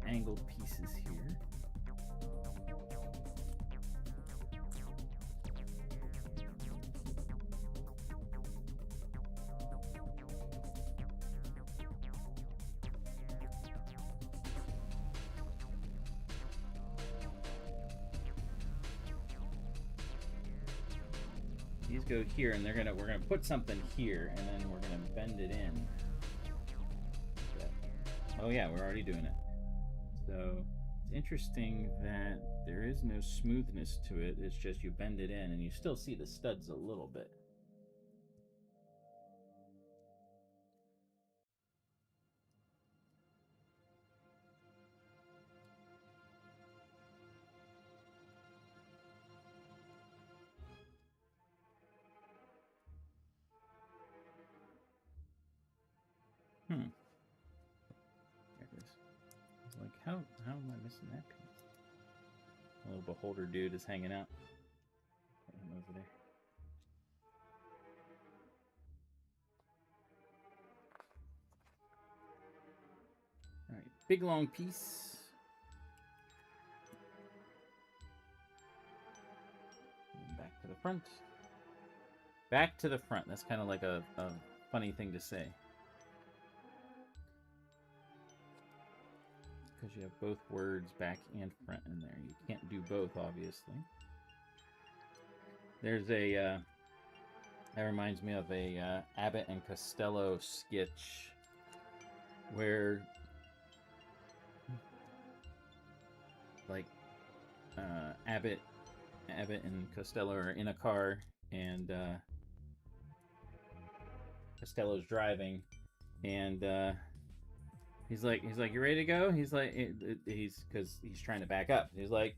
Angled pieces here. These go here, and we're gonna put something here, and then we're gonna bend it in. Oh yeah, we're already doing it. So it's interesting that there is no smoothness to it. It's just you bend it in and you still see the studs a little bit. There it is. Like, how am I missing that piece? A little beholder dude is hanging out. Put him over there. All right, big long piece. And back to the front. Back to the front. That's kind of like a funny thing to say. Because you have both words back and front in there. You can't do both, obviously. There's a, that reminds me of a Abbott and Costello sketch where, like, Abbott Abbott and Costello are in a car, and Costello's driving, and he's like, you ready to go? He's like, because he's trying to back up. He's like,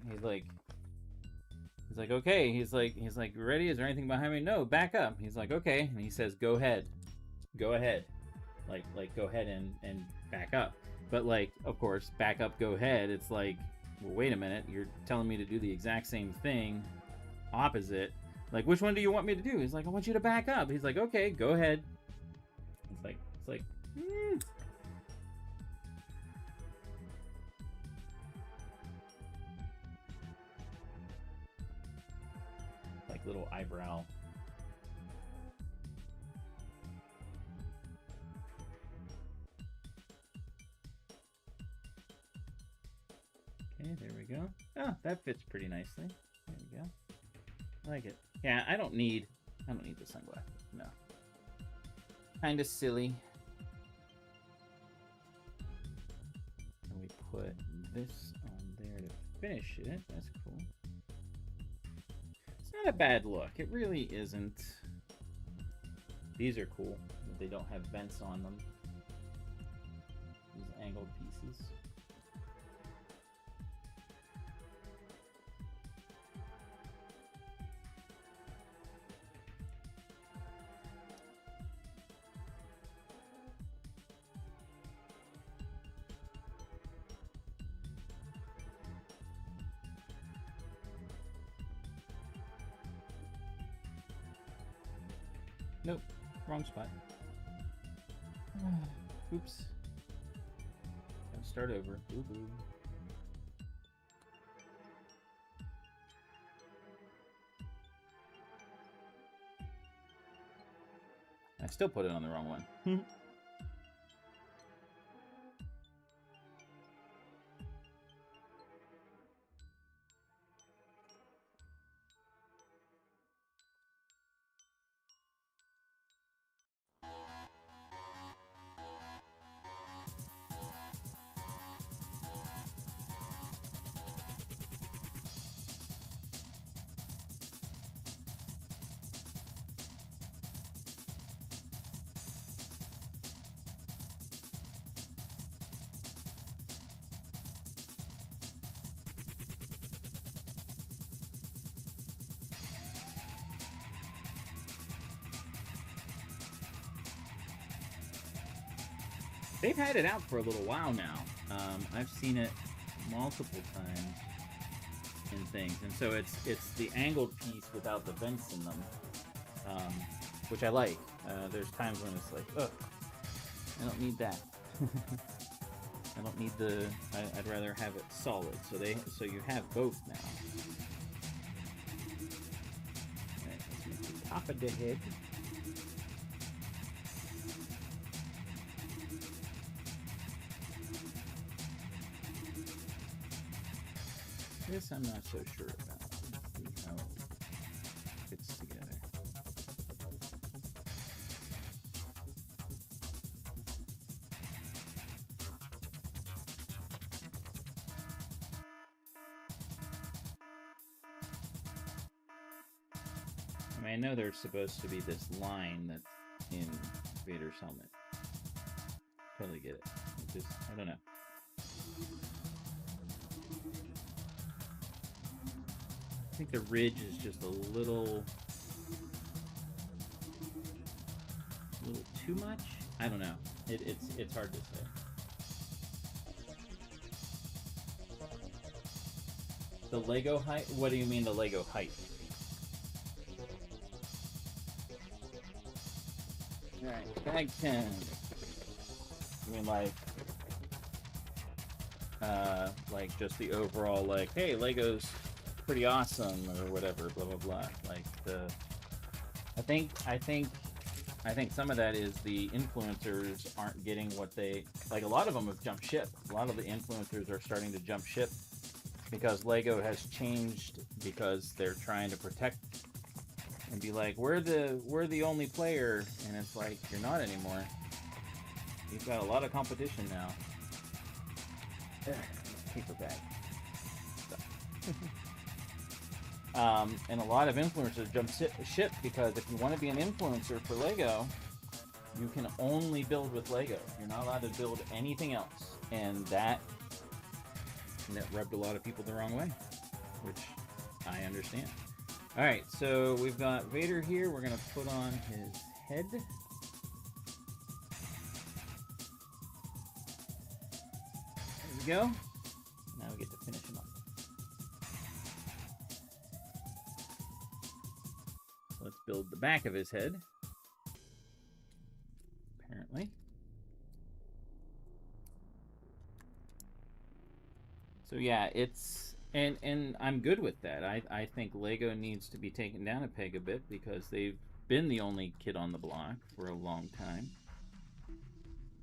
okay. He's like, you ready? Is there anything behind me? No, back up. He's like, okay, and he says, go ahead, like go ahead and back up. But like, of course, back up, go ahead. It's like, well, wait a minute, you're telling me to do the exact same thing, opposite. Like, which one do you want me to do? He's like, I want you to back up. He's like, okay, go ahead. It's like, like little eyebrow. Okay, there we go. Oh, that fits pretty nicely. There we go. I like it. Yeah, I don't need the sunglasses. No. Kind of silly. And we put this on there to finish it. That's cool. It's not a bad look. It really isn't. These are cool. They don't have vents on them. These angled pieces. Nope, wrong spot. Oops. Gotta start over. Boo boo. I still put it on the wrong one. They've had it out for a little while now. I've seen it multiple times in things, and so it's the angled piece without the vents in them, which I like. There's times when it's like, ugh, I don't need that. I don't need the. I'd rather have it solid. So you have both now. All right, let's make the top of the head. This I'm not so sure about. Let's see how it fits together. I mean, I know there's supposed to be this line that's in Vader's helmet. Totally get it. I don't know. I think the ridge is just a little too much. I don't know. It's hard to say. The Lego height? What do you mean the Lego height? Alright, bag 10. I mean like just the overall like, hey, Lego's pretty awesome or whatever, blah blah blah. Like I think some of that is the influencers aren't getting what they like. A lot of them have jumped ship. A lot of the influencers are starting to jump ship because Lego has changed, because they're trying to protect and be like, we're the only player, and it's like, you're not anymore. You've got a lot of competition now. Paper bag. And a lot of influencers jump ship because if you want to be an influencer for Lego, you can only build with Lego. You're not allowed to build anything else. And that rubbed a lot of people the wrong way, which I understand. All right, so we've got Vader here. We're going to put on his head. There we go. Now we get to finish him up. Let's build the back of his head. Apparently. So yeah, it's... And I'm good with that. I think Lego needs to be taken down a peg a bit because they've been the only kid on the block for a long time.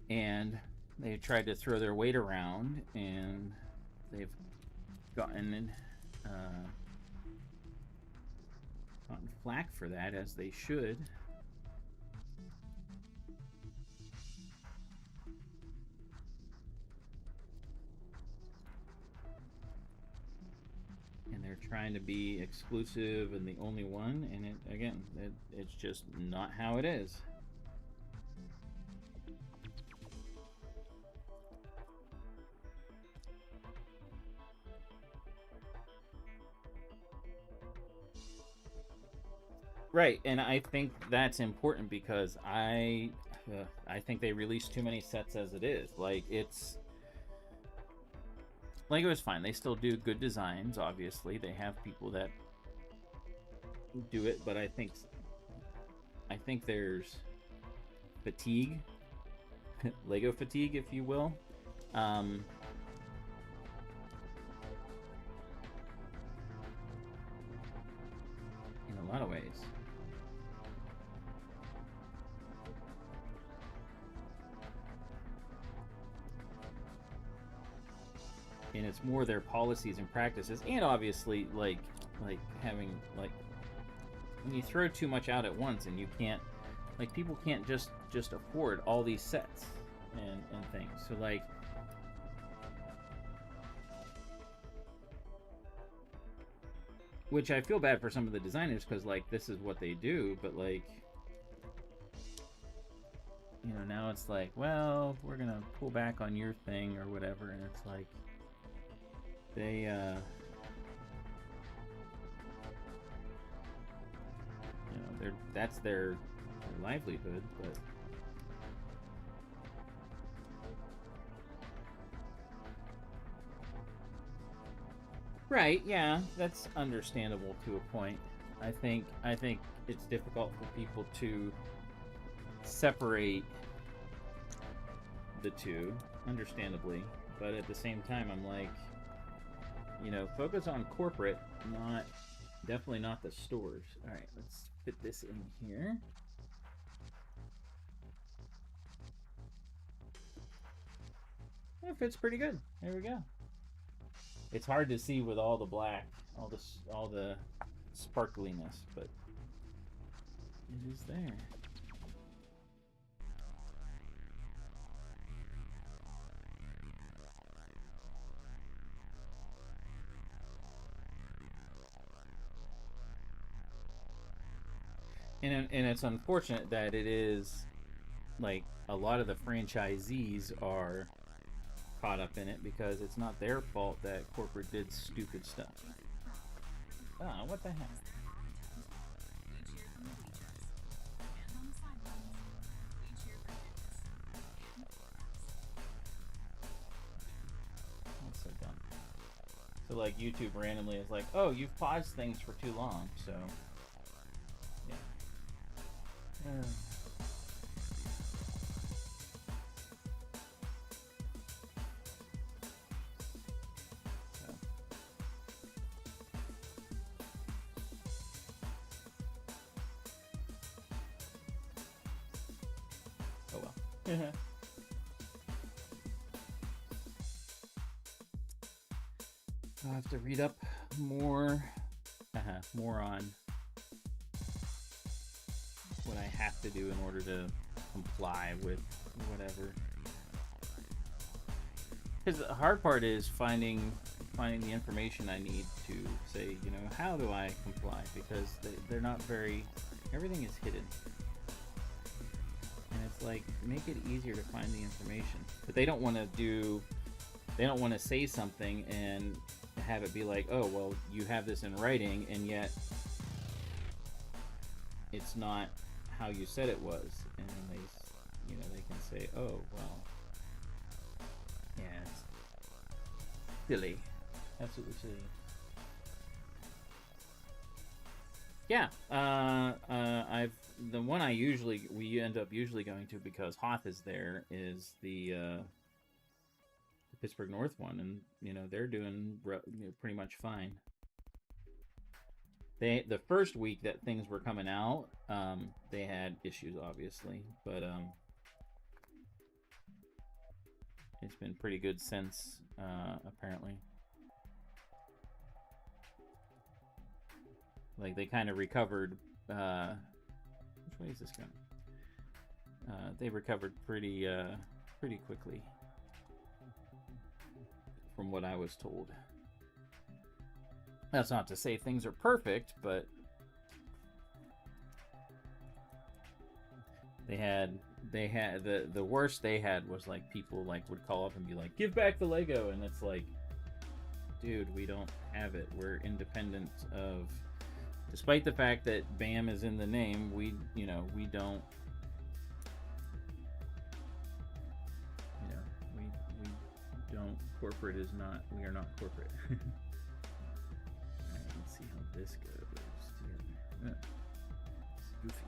And they tried to throw their weight around, and they've gotten flack for that, as they should. And they're trying to be exclusive and the only one, and it's just not how it is. Right, and I think that's important because I think they release too many sets as it is. Like, Lego is fine. They still do good designs, obviously. They have people that do it, but I think there's fatigue, Lego fatigue, if you will. In a lot of ways. And it's more their policies and practices, and obviously like having, like, when you throw too much out at once and you can't, like, people can't just afford all these sets and things. So, like, which I feel bad for some of the designers because, like, this is what they do, but, like, you know, now it's like, well, we're gonna pull back on your thing or whatever, and it's like they you know, that's their livelihood, but right, yeah, that's understandable to a point. I think it's difficult for people to separate the two, understandably, but at the same time, I'm like, you know, focus on corporate, definitely not the stores. All right, let's fit this in here. It fits pretty good. There we go. It's hard to see with all the black, all the sparkliness, but it is there. And it's unfortunate that it is, like, a lot of the franchisees are caught up in it because it's not their fault that corporate did stupid stuff. Ah, what the heck? That's so dumb. So, like, YouTube randomly is like, oh, you've paused things for too long, so... Oh well. I'll have to read up more on what I have to do in order to comply with whatever. Because the hard part is finding finding the information I need to say, you know, how do I comply? Because they're not very, everything is hidden. And it's like, make it easier to find the information. But they don't want to say something and have it be like, oh, well, you have this in writing, and yet it's not how you said it was. And they, you know, they can say, oh, well, yeah, it's silly. Absolutely silly. Yeah, the one we end up usually going to, because Hoth is there, is the Pittsburgh North one, and you know they're doing pretty much fine. The first week that things were coming out, they had issues, obviously, but it's been pretty good since, apparently. Like, they kind of recovered, which way is this going? They recovered pretty quickly, from what I was told. That's not to say things are perfect, but they had the worst they had was like people like would call up and be like, give back the Lego, and it's like, dude, we don't have it. We're independent of, despite the fact that BAM is in the name, we don't, we don't, corporate is not, we are not corporate. Alright, let's see how this goes together. It's goofy.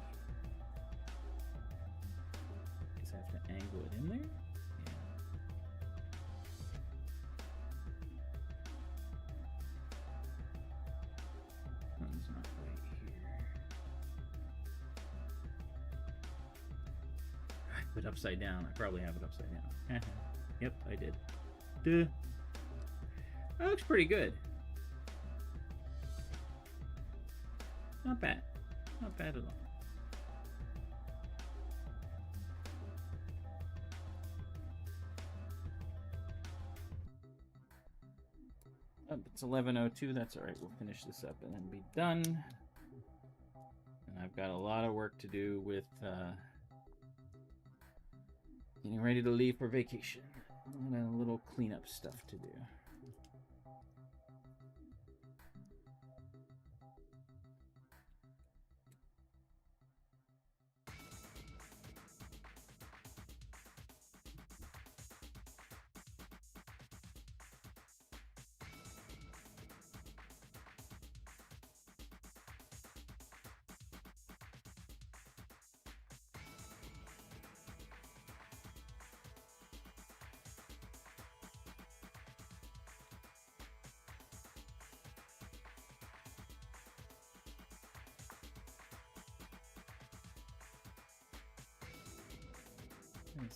Guess I have to angle it in there? Yeah. Something's not right here. I put it upside down. I probably have it upside down. Yep, I did. Duh. That looks pretty good. Not bad. Not bad at all. Oh, it's 11:02. That's all right. We'll finish this up and then be done. And I've got a lot of work to do with getting ready to leave for vacation. And a little cleanup stuff to do.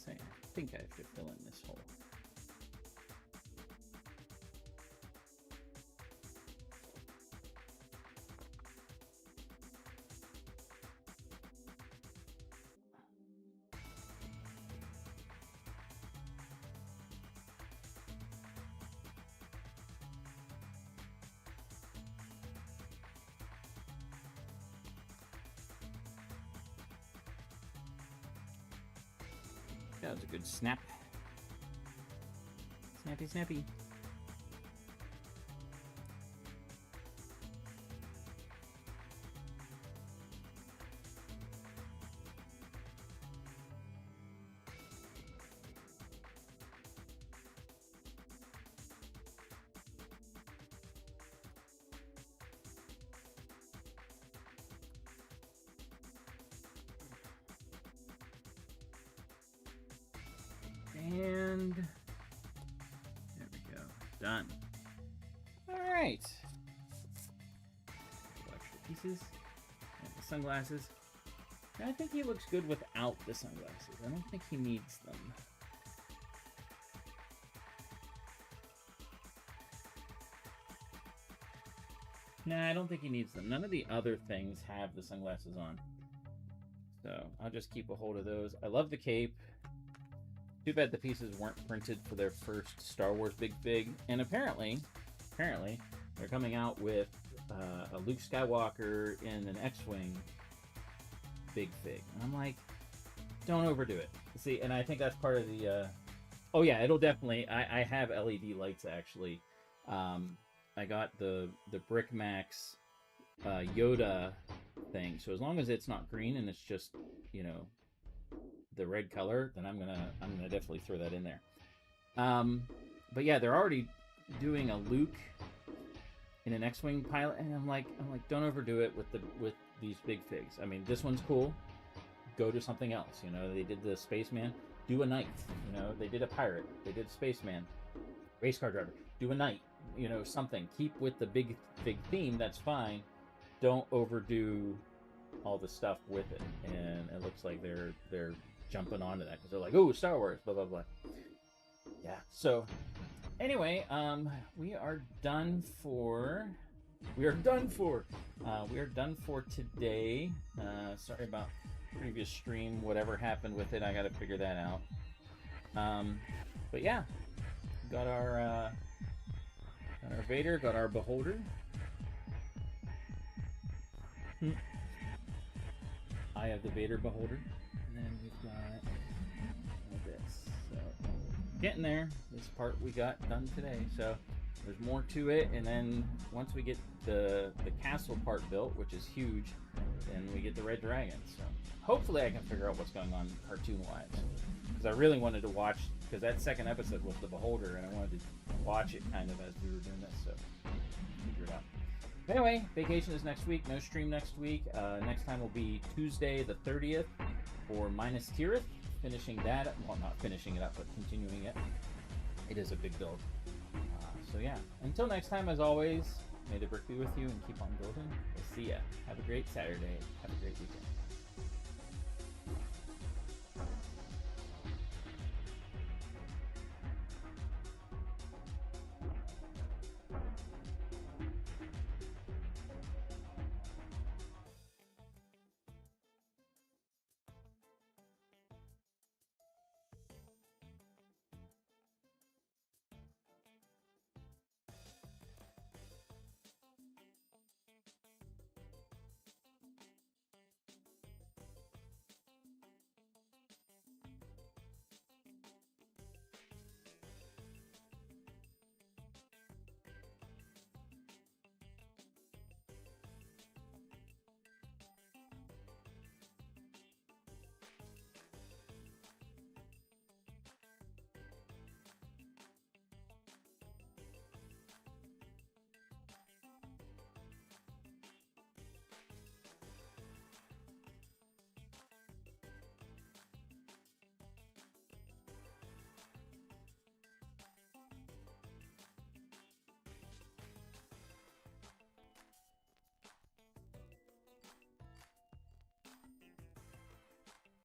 I think I have to fill in this hole. That was a good snap. Snappy, snappy. And there we go. Done. All right. Extra pieces. And the sunglasses. I think he looks good without the sunglasses. I don't think he needs them. Nah, I don't think he needs them. None of the other things have the sunglasses on. So I'll just keep a hold of those. I love the cape. Too bad the pieces weren't printed for their first Star Wars Big Fig. And apparently, apparently they're coming out with a Luke Skywalker in an X-wing big fig, and I'm like, don't overdo it. See, and I think that's part of the. Oh yeah, it'll definitely. I have LED lights actually. I got the Brickz Yoda thing, so as long as it's not green and it's just, you know, the red color, then I'm gonna definitely throw that in there. But yeah, they're already doing a Luke in an X-wing pilot, and I'm like, don't overdo it with these big figs. I mean, this one's cool. Go to something else. You know, they did the spaceman. Do a knight. You know, they did a pirate. They did spaceman, race car driver. Do a knight. You know, something. Keep with the big theme. That's fine. Don't overdo all the stuff with it. And it looks like they're jumping onto that because they're like, oh, Star Wars, blah blah blah. Yeah. So anyway, we are done for today. Sorry about previous stream. Whatever happened with it, I got to figure that out. But yeah, got our Vader, got our Beholder. I have the Vader Beholder, and then we've got this. So getting there. This part we got done today. So there's more to it, and then once we get the castle part built, which is huge, then we get the Red Dragon. So hopefully I can figure out what's going on cartoon-wise, because I really wanted to watch, because that second episode was the Beholder, and I wanted to watch it kind of as we were doing this. So figure it out. Anyway, vacation is next week. No stream next week. Next time will be Tuesday the 30th for Minas Tirith. Finishing that. Well, not finishing it up, but continuing it. It is a big build. So yeah. Until next time, as always, may the brick be with you and keep on building. We'll see ya. Have a great Saturday. Have a great weekend.